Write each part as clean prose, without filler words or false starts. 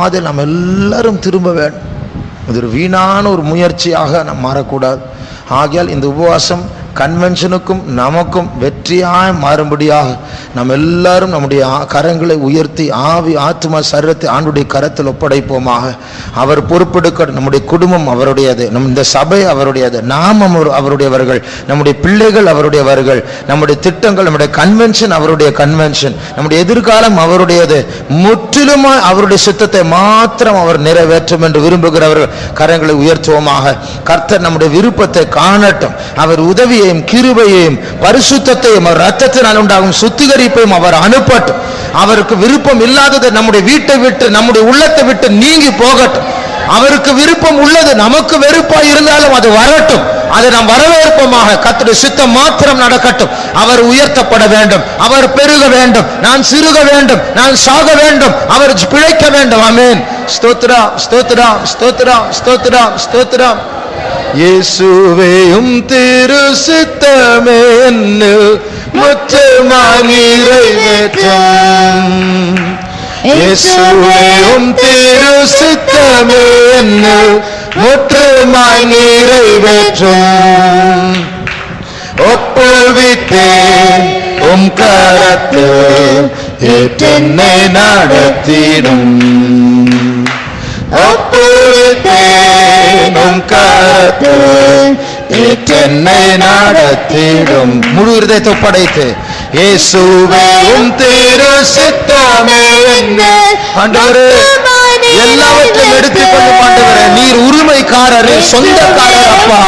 பாதையில் நம்ம எல்லாரும் திரும்ப வேண்டும். இது ஒரு வீணான ஒரு முயற்சியாக நாம் மாறக்கூடாது. ஆகையால் இந்த உபவாசம் கன்வென்ஷனுக்கும் நமக்கும் வெற்றியாய் மாறும்படியாக நம்ம எல்லாரும் நம்முடைய கரங்களை உயர்த்தி ஆவி ஆத்மா சரீரத்தை ஆண்டுடைய கரத்தில் ஒப்படைப்போமாக. அவர் பொறுப்பெடுக்க, நம்முடைய குடும்பம் அவருடையது, இந்த சபை அவருடையது, நாம் அவருடையவர்கள், நம்முடைய பிள்ளைகள் அவருடையவர்கள், நம்முடைய திட்டங்கள், நம்முடைய கன்வென்ஷன் அவருடைய கன்வென்ஷன், நம்முடைய எதிர்காலம் அவருடையது. முற்றிலுமாய் அவருடைய சித்தத்தை மாத்திரம் அவர் நிறைவேற்றும் என்று விரும்புகிறவர்கள் கரங்களை உயர்த்துவோமாக. கர்த்தர் நம்முடைய விருப்பத்தை காணட்டும். அவர் உதவியையும் கிருபையையும் பரிசுத்தத்தையும் ரத்தத்தினால் உண்டாகும் சுத்திகரிப்பையும் அவர் அனுப்பட்டும். அவருக்கு விருப்பம் இல்லாதது நம்முடைய வீட்டை விட்டு, நம்முடைய உள்ளத்தை விட்டு நீங்கி போகட்டும். அவருக்கு விருப்பம் உள்ளது நமக்கு வெறுப்பாய் இருந்தாலும் அது வரட்டும். அதை நாம் வரவேற்போமாக. கர்த்தருடைய சித்தம் மாத்திரம் நடக்கட்டும். அவர் உயர்த்தப்பட வேண்டும், அவர் பெருக வேண்டும், நான் சிறுக வேண்டும், நான் சாக வேண்டும், அவர் பிழைக்க வேண்டும். ஆமென். ஸ்தோத்திரம், ஸ்தோத்திரம், ஸ்தோத்திரம், ஸ்தோத்திரம், ஸ்தோத்திரம். இயேசுவேயும் திரு சித்தமே என்னில் முற்றமாய் நிறைவேற்றும். இயேசுவேயும் திரு சித்தமே என்னில் முற்றமாய் நிறைவேற்றும். ஒப்புவித்தேன் உம் கரத்தில் ஏற்றென்னை நடத்திடும். ஒப்புவித்தேன் உம் கரத்தில் ஏற்றென்னை நடத்திடும். முழு இருதயத்தை ஒப்படைத்து இயேசுவே உம் திரு சித்தமே ஆண்டவரே எல்லாவற்றையும் எடுத்துக்கொள்ளும் ஆண்டவரே. நீர் உரிமைக்காரரே, சொந்தக்காரர் அப்பா.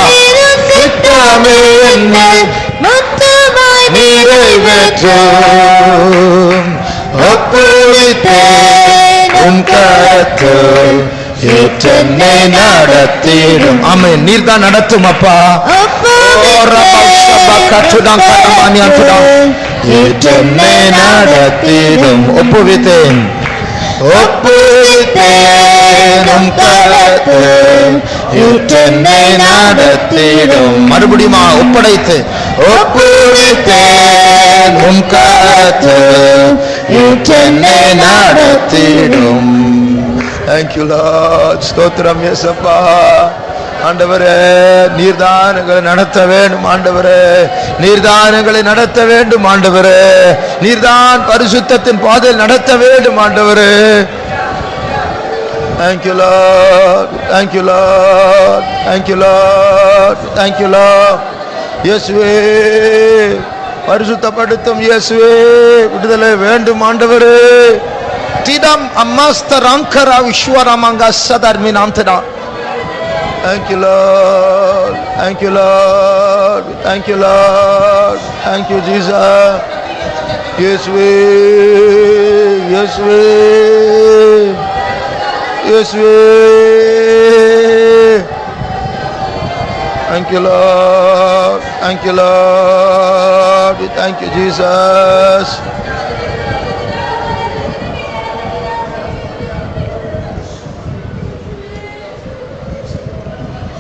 சித்தமே என்னை நிறைவேற்றும். ஒப்புவித்தேன் உம் கரத்தில் ஏற்றென்னை நடத்திடும். ஆமென். நீர் தான் நடத்தும் அப்பா. ஏற்றென்னை நடத்திடும். ஒப்புவித்தேன், ஒப்புவித்தேன் உம் கரத்தில் ஏற்றென்னை நடத்திடும். மறுபடியும் ஒப்படைத்து ஒப்புவித்தேன் உம் கரத்தில் ஏற்றென்னை நடத்திடும். Thank you Lord. ஸ்தோத்திரம் இயேசுப்பா. ஆண்டவரே நீர்தானங்களை நடத்த வேண்டும். ஆண்டவரே நீர்தானங்களை நடத்த வேண்டும். ஆண்டவரே நீர்தான் பரிசுத்தத்தின் பாதையில் நடத்த வேண்டும். ஆண்டவரே Thank you Lord. Thank you Lord. Thank you Lord. Thank you Lord. இயேசுவே பரிசுத்தப்படுத்தும். இயேசுவே விடுதலை வேண்டும். ஆண்டவரே திடம் அம்மஸ்தரங்கரா விஸ்வரமங்க சதர்மி நாம்தடா. Thank you Lord. Thank you Lord. Thank you Lord. Thank you Jesus. இயேசுவே இயேசுவே இயேசுவே. Thank you Lord. Thank you Lord. Thank you Jesus.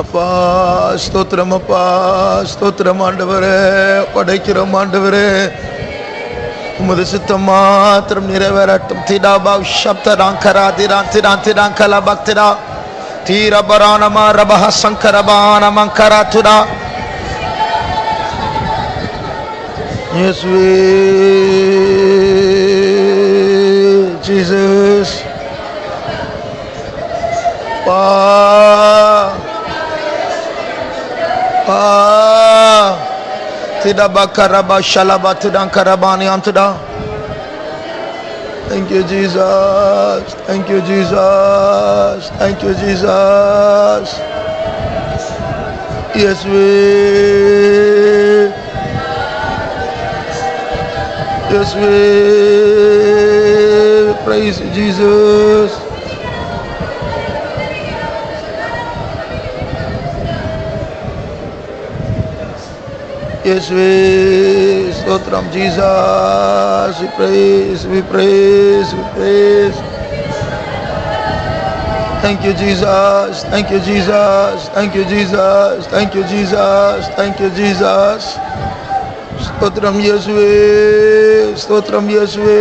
அப்பா ஸ்தோத்திரம். அப்பா ஸ்தோத்திரம். ஆண்டவரே படைக்கிறோம். ஆண்டவரே உமது சித்தம் மாத்திரம் நிறைவேறட்டும். திடாபா சப்தராங்கரா திரான் திரான் திராங்கலா பக்திரா தீரபரானமா ரபஹ சங்கரபானமங்கரா துரா. இயேசுவே ஜீசஸ். பா tidak bakaraba shalaba tudang karabani amtuda. Thank you Jesus. Thank you Jesus. Thank you Jesus. Yes we. Yes we. Praise Jesus. Yes, we stotram Jesus, we praise, we praise, we praise. Thank you Jesus, thank you Jesus, thank you Jesus, thank you Jesus, thank you Jesus. Stotram Yeswe, stotram Yeswe.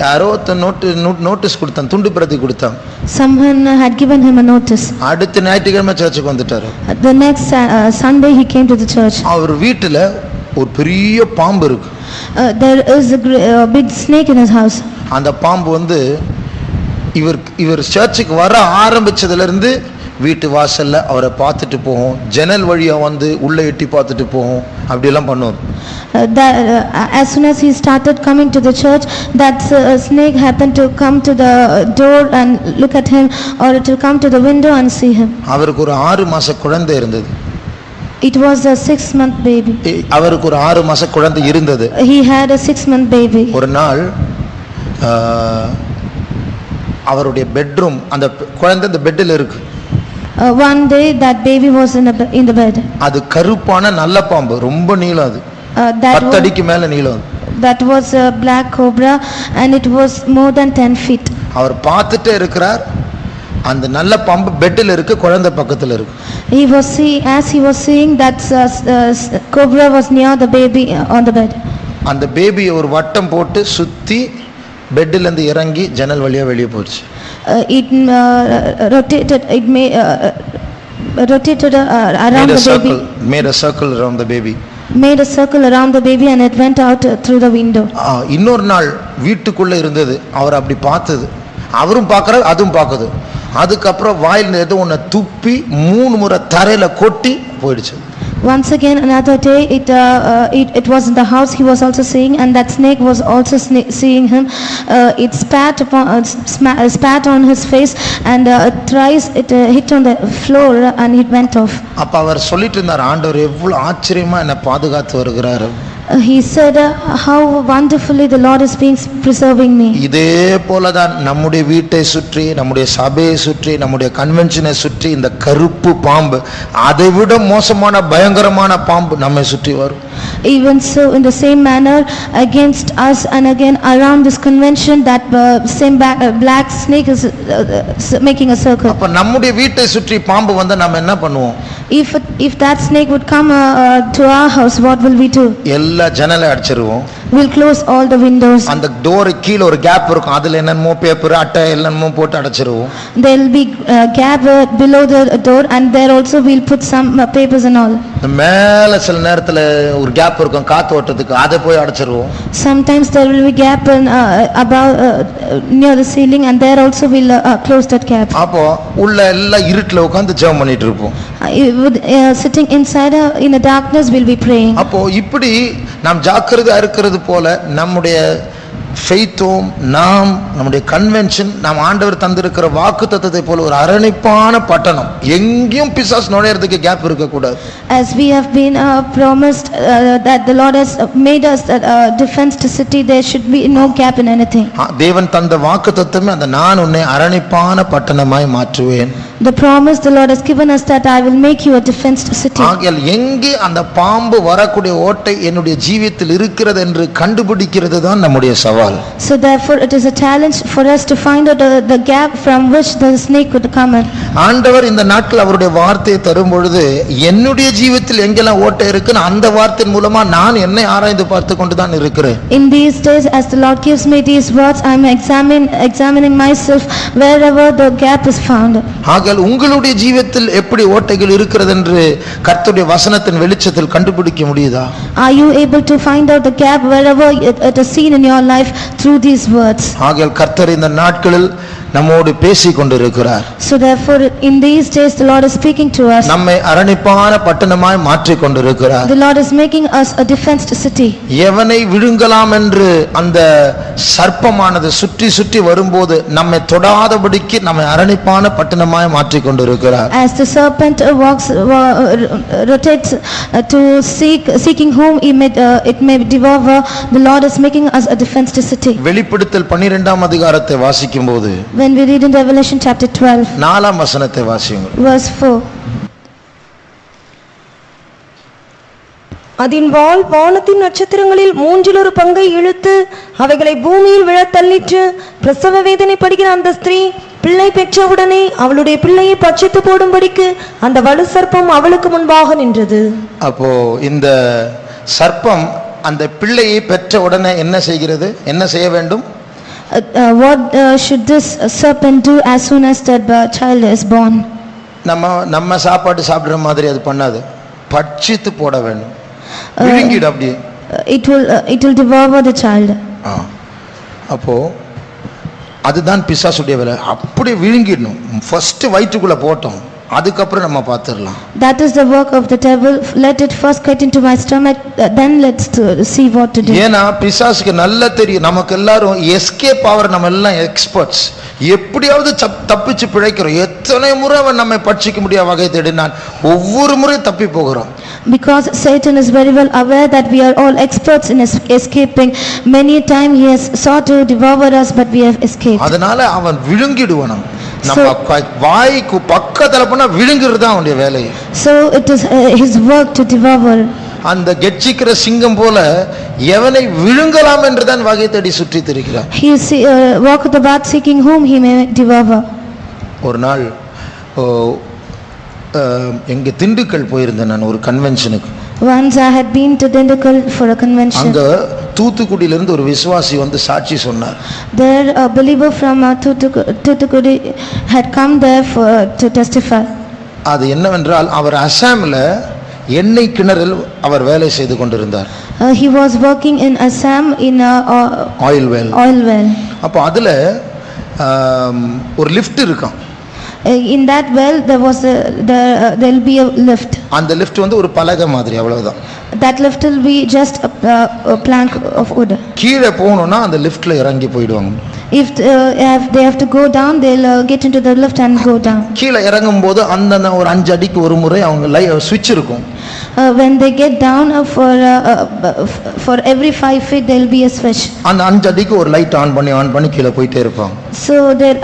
யாரோ notice கொடுத்தான், துண்டு பிரதி கொடுத்தான். Someone had given him a notice. அடுத்த ஞாயிற்றுக்கிழமை சர்ச்சுக்கு வந்துட்டாரு. The next Sunday he came to the church. அவர் வீட்டுல ஒரு பெரிய பாம்பு இருக்கு. There is a big snake in his house. அந்த பாம்பு வந்து இவர் சர்ச்சுக்கு வர ஆரம்பிச்சதுல இருந்து வீட்டு வாசல்ல அவரை பார்த்துட்டு போகும், ஜன்னல் வழியா வந்து உள்ள எட்டி பார்த்துட்டு போகும், அப்படி எல்லாம் பண்ணுவார். As soon as he started coming to the church, that snake happened to come to the door and look at him, or it will come to the window and see him. அவருக்கு ஒரு 6 மாச குழந்தை இருந்தது. It was a 6-month baby. அவருக்கு ஒரு 6 மாச குழந்தை இருந்தது. He had a 6-month baby. ஒரு நாள் அவருடைய பெட்ரூம், அந்த குழந்தை அந்த பெட்ல இருக்கு. One day that baby was in the bed. அது கருப்பான நல்ல பாம்பு, ரொம்ப நீளம், அது 10 அடிக்கு மேல நீளம். That was a black cobra and it was more than 10 feet. அவர் பார்த்துட்டே இருக்கிறார், அந்த நல்ல பாம்பு பெட்ல இருக்கு, குழந்தை பக்கத்துல இருக்கு. As he was seeing that cobra was near the baby on the bed. அந்த பேபி ஒரு வட்டம் போட்டு சுத்தி பெட்ல இருந்து இறங்கி ஜன்னல் வழியா வெளியே போச்சு. It rotated around the baby. Made a circle around the baby. Made a circle around the baby and it went out through the window. இன்னொரு நாள் வீட்டுக்குள்ள இருந்தது, அவர் அப்படி பார்த்தது, அவரும் பார்க்கறார், அதுவும் பார்க்குது. அதுக்கப்புறம் வாயில ஏதோ ஒன்ன துப்பி 3 முறை தரையில கொட்டி போயிடுச்சு. Once again another day it was in the house he was also seeing, and that snake was also seeing him. It spat on his face and thrice it hit on the floor and it went off. அப்ப அவர் சொல்லிட்டு இருந்தார், ஆண்டவர் எவ்வளவு ஆச்சரியமா என்ன பாதுகாத்து வருகிறார். He said how wonderfully the Lord is being preserving me. இதே போலதான் நம்முடைய வீட்டை சுற்றி, நம்முடைய சபையை சுற்றி, நம்முடைய கன்வென்ஷனை சுற்றி இந்த கருப்பு பாம்பு, அதைவிட மோசமான பயங்கரமான பாம்பு நம்மை சுற்றி வரும். Even so, in the same manner against us and again around this convention, that same black snake is making a circle. அப்ப நம்முடைய வீட்டை சுற்றி பாம்பு வந்தா நாம என்ன பண்ணுவோம்? If that snake would come to our house, what will we do? எல்லா ஜன்னலை அடைச்சிருவோம். We'll close all the windows. அந்த டோர் கீழ ஒரு கேப் இருக்கும், அதுல என்னமோ பேப்பர் அட்டை என்னமோ போட்டு அடைச்சிருவோம். There will be gap below the door, and there also we'll put some papers and all. மேல சில நேரத்துல ஒரு கேப் இருக்கும் காத்து ஓட்டத்துக்கு, அதை போய் அடைச்சிருவோம். Sometimes there will be gap above near the ceiling, and there also we'll close that gap. அப்போ உள்ள எல்லாம் இருட்டுல உட்கார்ந்து ஜெபம் பண்ணிட்டு இருப்போம். Sitting inside in the darkness we'll be praying. அப்போ இப்படி நாம் ஜாக்கிரதையா இருக்கிறது போல நம்முடைய ஃபெய்த்தும் நாம் நம்முடைய கன்வென்ஷன் நாம் ஆண்டவர் தந்திருக்கிற வாக்குத்தத்தத்தை போல ஒரு அரணிப்பான பட்டணம், எங்கேயும் பிசாசு நுழையிறதுக்கு கேப் இருக்க கூடாது. As we have been promised that the Lord has made us a defensed city, there should be no gap in anything. தேவன் தந்த வாக்குத்தத்தமே அந்த நான் உன்னை அரணிப்பான பட்டணமாய் மாற்றுவேன். The promise the Lord has given us that I will make you a defensed city. ஆகையால் எங்கே அந்த பாம்பு வரக்கூடிய ஓட்டை என்னுடைய ஜீவியத்தில் இருக்கிறது என்று கண்டுபிடிக்கிறது தான் நம்முடைய சவால். So therefore it is a challenge for us to find out the gap from which the snake could come in. ஆண்டவர் இந்த நாட்கள் அவருடைய வார்த்தையை தரும் பொழுது என்னுடைய ஜீவியத்தில் எங்கெல்லாம் ஓட்டை இருக்குன்னு அந்த வார்த்தையின் மூலமா நான் என்னை ஆராய்ந்து பார்த்து கொண்டு தான் இருக்கிறேன். In these days, as the Lord gives me these words, I am examining myself wherever the gap is found. ஆகையால் உங்களுடைய ஜீவியத்தில் எப்படி ஓட்டைகள் இருக்கிறது என்று கர்த்தருடைய வசனத்தின் வெளிச்சத்தில் கண்டுபிடிக்க முடியுதா? Are you able to find out the gap wherever it is seen in your life through these words? ஆகையால் கர்த்தர் இந்த நாட்களில் நம்மோடு பேசிக் கொண்டிருக்கிறார். So therefore in these days the Lord is speaking to us. நம்மை அரணிப்பான பட்டணமாய் மாற்றிக் கொண்டிருக்கிறார். The Lord is making us a defensed city. எவனை விழுங்கலாம் என்று அந்த சர்ப்பமானது சுற்றி சுற்றி வரும்போது நம்மை தொடாதபடிக்கு நம்மை அரணிப்பான பட்டணமாய் மாற்றிக் கொண்டிருக்கிறார். As the serpent rotates to seeking whom it may devour, the Lord is making us a defensed city. வெளிப்படுத்தல் 12ஆம் அதிகாரத்தை வாசிக்கும்போது, when we read in Revelation chapter 12, 4ஆம் வசனத்தை வாசியுங்கள். verse 4. அதின் வாள் வானத்தின் நட்சத்திரங்களில் 1/3 பங்கை இழுத்து அவைகளை பூமியில் விழத் தள்ளிற்று. பிரசவ வேதனை படுகிற அந்த ஸ்திரீ பிள்ளை பெற்றவுடனே அவளுடைய பிள்ளையை பட்சித்து போடும்படிக்கு அந்த வலு சர்ப்பம் அவளுக்கு முன்பாக நின்றது. அப்போ இந்த சர்ப்பம் அந்த பிள்ளையை பெற்ற உடனே என்ன செய்கிறது? என்ன செய்ய வேண்டும்? What should this serpent do as soon as that child is born? நம்ம சாப்பாடு சாப்பிடுற மாதிரி அது பண்ணாது, பட்சித்து போட வேண்டும், விழுங்கிடு அப்படியே. It will devour the child. அப்போ அதுதான் பிசாசுடைய வேலை, அப்படியே விழுங்கிடணும். ஃபர்ஸ்ட் வயிற்றுக்குள்ள போட்டோம், அதுக்கப்புறம் நம்ம பார்த்துடலாம். That is the work of the devil. Let it first get into my stomach, then let's see what to do. ஏன்னா பிசாசுக்கு நல்லா தெரியும், நமக்கு எல்லாரும் எஸ்கேப் ஆவர், நம்ம எல்லாம் எக்ஸ்பர்ட்ஸ். எப்படியாவது தப்பிச்சு பிழைக்கிறோம். எத்தனை முறை அவன் நம்மை பட்சிக்க முடியாத வகை தேடினான், ஒவ்வொரு முறை தப்பி போகிறோம். Because Satan is very well aware that we are all experts in escaping. Many a time he has sought to devour us, but we have escaped. அதனால அவன் விழுங்கிடுவான். நம்ம வாய்க்கு பக்கத்துல போனா விழுங்குறது தான் அவனுடைய வேலை. So it is his work to devour. அந்த கெட்சிக்கிற சிங்கம் போல எவனை விழுங்கலாம் என்று தான் வகை தேடி சுற்றி திரிகிறான். He walketh about seeking whom he may devour. ஒரு நாள் எங்க திண்டுக்கல் போயிருந்தேன் நான் ஒரு கன்வென்ஷனுக்கு. Once I had been to Dindigul for a convention. அங்க தூத்துக்குடியில இருந்து ஒரு விசுவாசி வந்து சாட்சி சொன்னார். There a believer from Thoothukudi had come there to testify. அது என்னவென்றால் அவர் அசாம்ல எண்ணெய் கிணறில் அவர் வேலை செய்து கொண்டிருந்தார். He was working in Assam in a oil well. அப்ப அதுல ஒரு லிஃப்ட் இருக்கும். In that well there'll be a lift. அந்த லிஃப்ட் வந்து ஒரு பலகை மாதிரி, அவ்வளவுதான். That lift will be just a plank of wood. கீழே போகணும்னா அந்த லிஃப்ட்ல இறங்கி போய்டுவாங்க. If they have to go down, they'll get into the lift and go down. கீழே இறங்கும் போது அந்த ஒரு 5 அடிக்கு ஒரு முறை அவங்க ஸ்விட்ச் இருக்கும். When they get down for every 5 feet there'll be a switch. அந்த 5 அடிக்கு ஒரு லைட் ஆன் பண்ணி கீழே போயிட்டே இருப்பாங்க. So there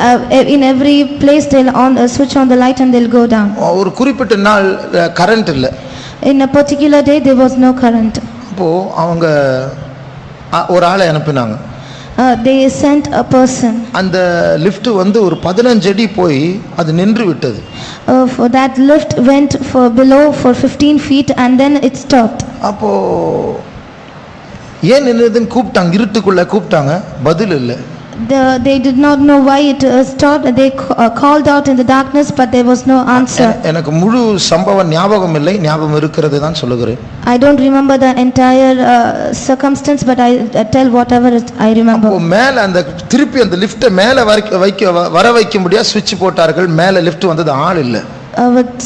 in every place they'll switch on the light and they'll go down. ஒரு குறிப்பிட்ட நாள் கரண்ட் இல்ல. In a particular day there was no current. அப்போ அவங்க ஒரு ஆளை அனுப்பினாங்க. They sent a person. அந்த லிஃப்ட் வந்து ஒரு 15 அடி போய் அது நின்று விட்டது. For that lift went for below for 15 feet and then it stopped. அப்போ ஏன் நின்னதுன்னு கூப்பிட்டாங்க, இருட்டுக்குள்ள கூப்பிட்டாங்க, பதில் இல்லை. They did not know why it stopped. They called out in the darkness, but there was no answer. எனக்கு முழு சம்பவம் ஞாபகம் இல்லை, ஞாபகம் இருக்கிறது தான் சொல்லுகிறேன். I don't remember the entire circumstance, but I tell whatever I remember. அப்போ மேல அந்த திருப்பி அந்த லிஃப்ட் மேல வர வைக்க முடியாது, ஸ்விட்ச் போட்டார்கள். மேல லிஃப்ட் வந்தது, ஆள் இல்லை.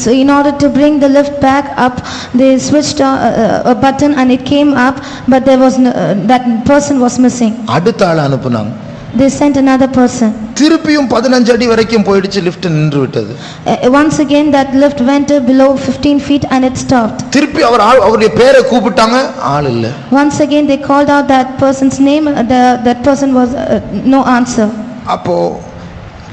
So in order to bring the lift back up, they switched a button and it came up, but there was that person was missing. அடுத்த ஆளை அனுப்புனாங்க. They sent another person. திருப்பியும் 15 அடி வரைக்கும் போயிடுச்சு, லிஃப்ட் நின்று விட்டது. Once again that lift went below 15 feet and it stopped. திருப்பி அவருடைய பேரை கூப்பிட்டாங்க, ஆள் இல்ல. Once again they called out that person's name, that person was no answer. அப்போ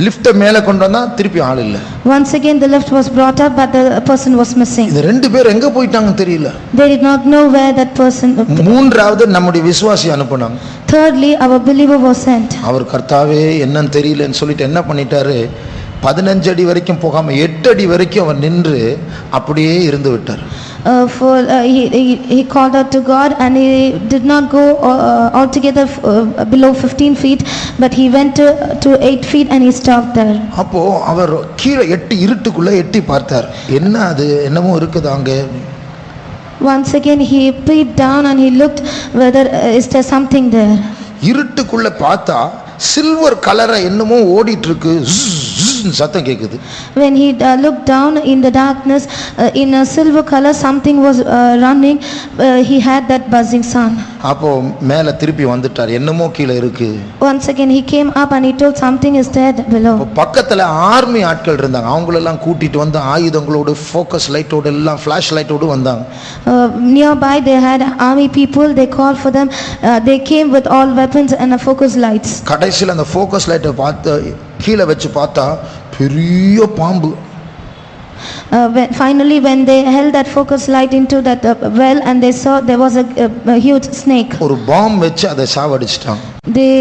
லிஃப்ட் மேல கொண்டு வந்தா திருப்பி ஆள் இல்ல. Once again the lift was brought up, but the person was missing. இந்த ரெண்டு பேர் எங்க போயிட்டாங்கன்னு தெரியல. They did not know where that person. மூன்றாவது நம்முடைய விசுவாசி அனுப்புனாங்க. Thirdly our believer was sent. அவர் கர்த்தாவே என்னன்னு தெரியலன்னு சொல்லிட்டு என்ன பண்ணிட்டாரு, 15 அடி வரைக்கும் போகாம 8 அடி வரைக்கும் அவர் நின்று அப்படியே இருந்து விட்டார். He called out to God and he did not go altogether below 15 feet, but he went to 8 feet and he stopped there. அப்போ அவர் கீழே இருட்டுக்குள்ள எட்டி பார்த்தார், என்ன அது என்னமோ இருக்குது அங்க. Once again he peeped down and he looked whether is there something there. இருட்டுக்குள்ள பார்த்தா சில்வர் கலரா என்னமோ ஓடிட்டு இருக்கு, சத்தம் கேக்குது. When he looked down in the darkness, in a silver color something was running. He had that buzzing sound. அப்போ மேல திருப்பி வந்துட்டார், என்னமோ கீழ இருக்கு. Once again he came up and he told something is there below. பக்கத்துல army ஆட்கள் இருந்தாங்க, அவங்கள எல்லாம் கூட்டிட்டு வந்து ஆயுதங்களோட ஃபோக்கஸ் லைட்டோட எல்லாம் ஃபிளாஷ் லைட்டோட வந்தாங்க. Nearby they had army people. They called for them. They came with all weapons and focus lights. கடைசில அந்த ஃபோக்கஸ் லைட்டை பார்த்து கீழ வச்சு பார்த்தா பெரிய பாம்பு. Finally when they held that focus light into that well and they saw there was a huge snake. ஒரு பாம் வச்சு அதை சாவடிச்சிட்டாங்க. They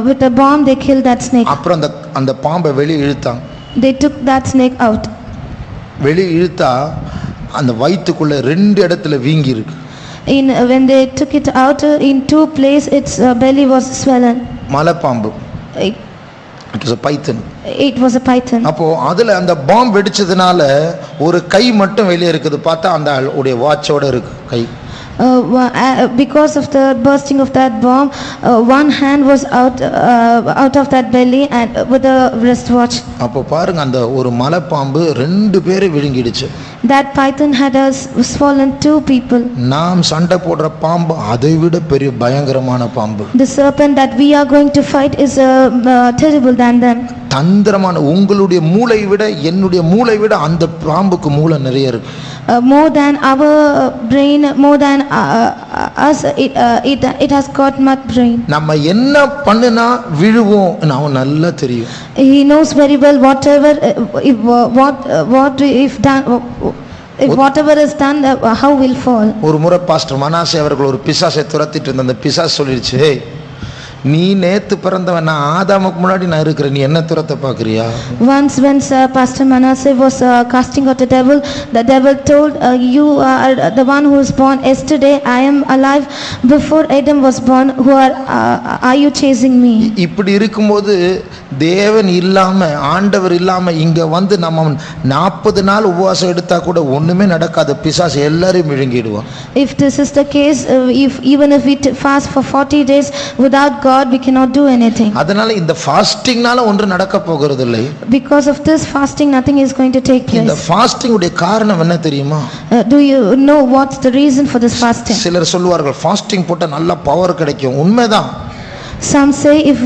with a bomb they killed that snake. அப்புறம் அந்த பாம்பை வெளிய இழுத்தாங்க. They took that snake out. வெளிய இழுத்தா அந்த வயித்துக்குள்ள 2 இடத்துல வீங்கி இருக்கு. When they took it out in 2 places its belly was swollen. மலைப்பாம்பு. It, It was a python. it was a python. அப்போ அதுல அந்த பாம்பு வெடிச்சதுனால ஒரு கை மட்டும் வெளியே இருக்குது. பார்த்தா அந்த உடைய வாட்சோட இருக்கு கை. Because of the bursting of that bomb, one hand was out of that belly and with a wristwatch. அப்போ பாருங்க அந்த ஒரு மலைப்பாம்பு 2 பேரை விழுங்கிடுச்சு. That python had swollen 2 people. நாம் சண்டை போடுற பாம்பு அதை விட பெரிய பயங்கரமான பாம்பு. The serpent that we are going to fight is terrible than them. தந்திரமான உங்களுடைய மூளை விட என்னுடைய மூளை விட அந்த பாம்புக்கு மூளை நிறைய இருக்கு. More than our brain, more than us, it has got much brain. நம்ம என்ன பண்ணுனா விழுவோம் அவன் நல்லா தெரியும். He knows very well whatever if whatever is done, how will fall. ஒரு முறை பாஸ்டர் மனாசே அவர்கள் ஒரு பிசாசை துரத்திட்டு இருந்த அந்த பிசாசு சொல்லிடுச்சு, "ஹே, நீ நேத்து பிறந்தவன், நான் ஆதாமுக்கு முன்னாடி நான் இருக்கிறேன், நீ என்ன துரத்த பாக்குறியா?" Once when Pastor Manasseh was casting out the devil told, "You are the one who was born yesterday. I am alive before Adam was born. Who are you chasing me?" இப்படி இருக்கும்போது தேவன் இல்லாம ஆண்டவர் இல்லாம இங்க வந்து நம்ம 40 நாள் உபவாசம் எடுத்தா கூட ஒண்ணுமே நடக்காது. பிசாசு எல்லாரையும் விழுங்கிடுவான். If this is the case, even if we fast for 40 days without God, we cannot do anything. அதனால இந்த ஃபாஸ்டிங்னால ஒன்று நடக்க போகிறது இல்லை. Because of this fasting, nothing is going to take place. இந்த ஃபாஸ்டிங் உடைய காரணம் என்ன தெரியுமா? Do you know what's the reason for this fasting? சிலர் சொல்வார்கள் ஃபாஸ்டிங் போட்டா நல்ல பவர் கிடைக்கும். உண்மைதான். Some say if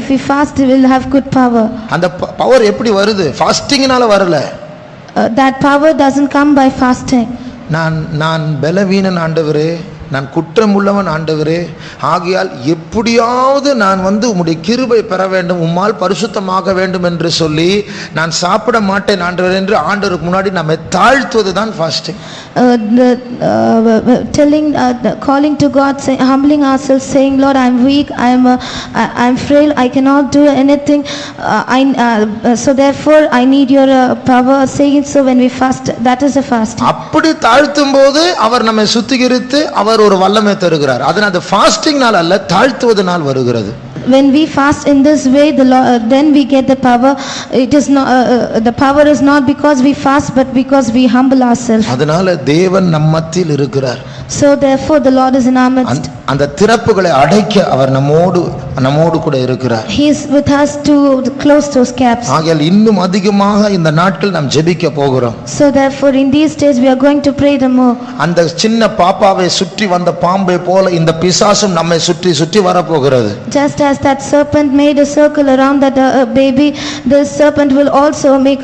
we fast, we will have good power. அந்த பவர் எப்படி வருது? ஃபாஸ்டிங்னால வரல. That power doesn't come by fasting. நான் பலவீனன் ஆண்டவரே, நான் குற்றம் உள்ளவன் ஆண்டவரே, ஆகையால் எப்படியாவது நான் வந்து உம்முடைய கிருபை பெற வேண்டும், உம்மால் பரிசுத்தமாக வேண்டும் என்று சொல்லி நான் சாப்பிட மாட்டேன் ஆண்டவரே என்று ஆண்டவருக்கு முன்னாடி நம்மை தாழ்த்துவது தான் fasting. Calling to God, humbling ourselves, saying, "Lord, I am weak, I am frail, I cannot do anything, so therefore I need your power." Saying so when we fast, that is a fasting. அப்படி தாழ்த்தும் போது அவர் நம்மை சுத்திகரித்து அவர் ஒரு வல்லமை தருகிறார். அதனால அது ஃபாஸ்டிங்னால அல்ல, தாழ்த்துவதனால் வருகிறது. When we fast in this way, then we get the power. It is not the power is not because we fast, but because we humble ourselves. அதனால தேவன் நம் மத்தியில் இருக்கிறார். So therefore the Lord is in our midst. அந்த திறப்புகளை அடைக்க அவர் நம்மோடு கூட இருக்கிறார். He is with us to close those gaps. ஆகையால் இன்னும் அதிகமாக இந்த நாட்கள் நாம் ஜெபிக்க போகிறோம். So therefore in these days we are going to pray the more. அந்த சின்ன பாப்பாவை சுற்றி வந்த பாம்பை போல இந்த பிசாசும் நம்மை சுற்றி சுற்றி வர போகிறது. Just as that serpent made a circle around that baby, this serpent will also make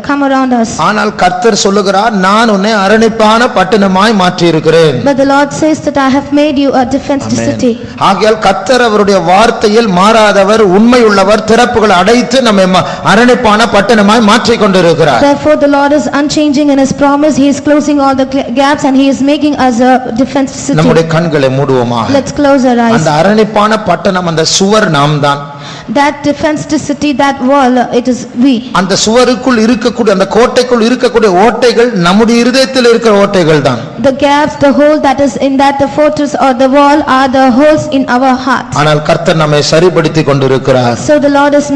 come around us. ஆனால் கர்த்தர் சொல்லுகிறார், நான் உன்னை அரணிப்பான பட்டணமாய் மாற்றி இருக்கிறேன். But the Lord says that I have made you a defenced city. ஆகையால் கர்த்தர் அவருடைய வார்த்தையில் மாறாதவர், உண்மையுள்ளவர், திறப்புகளை அடைத்து நம்மை அரணிப்பான பட்டணமாய் மாற்றி கொண்டிருக்கிறார். Therefore the Lord is unchanging in his promise. He is closing all the gaps and he is making us a defenced city. நம்முடைய கண்களை மூடுவோமாக. Let's close our eyes. அந்த அரணிப்பான பட்டணம், அந்த சுவர் நாம்தான். That defenced city, that wall, it is we. அந்த சுவருக்குள் இருக்கக்கூடிய அந்த கோட்டைக்குள் இருக்கக்கூடிய ஓட்டைகள் நம்முடைய இதயத்தில் இருக்கிற ஓட்டைகள் தான். The gaps, the hole that is in that the fortress or the wall are the holes in our heart. ஆனால் கர்த்தர் நம்மை சரிப்படுத்திக் கொண்டிருக்கிறார். So the Lord is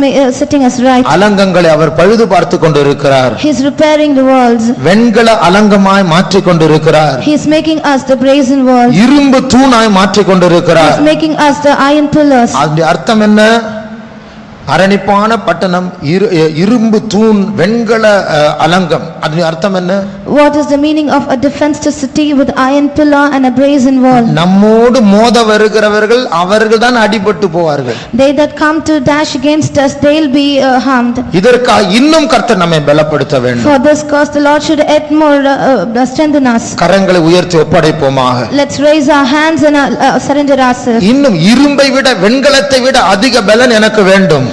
setting us right. அலங்கங்களை அவர் பழுது பார்த்து கொண்டிருக்கிறார். He is repairing the walls. வெண்கல அலங்கமாய் மாற்றி கொண்டிருக்கிறார். He is making us the brazen walls. இரும்பு தூணாய் மாற்றி கொண்டிருக்கிறார். He is making us the iron pillars. அதனுடைய அர்த்தம் என்ன? அரணிப்பான பட்டணம், இரும்பு தூண், வெண்கல அலங்கம். அதனுடைய அர்த்தம் என்ன? What is the meaning of a defenced city with iron pillar and a brazen wall? நம்மோடு மோத வருகிறவர்கள் அவர்கள் தான் அடிபட்டு போவார்கள். They that come to dash against us, they will be harmed. இதற்காக இன்னும் கர்த்தர் நம்மை பலப்படுத்த வேண்டும். For this cause the Lord should yet more strengthen us. கரங்களை உயர்த்தி ஒப்படைப்போமாக. Let's raise our hands and surrender ourselves. இன்னும் இரும்பை விட வெண்கலத்தை விட அதிக பலன் எனக்கு வேண்டும்.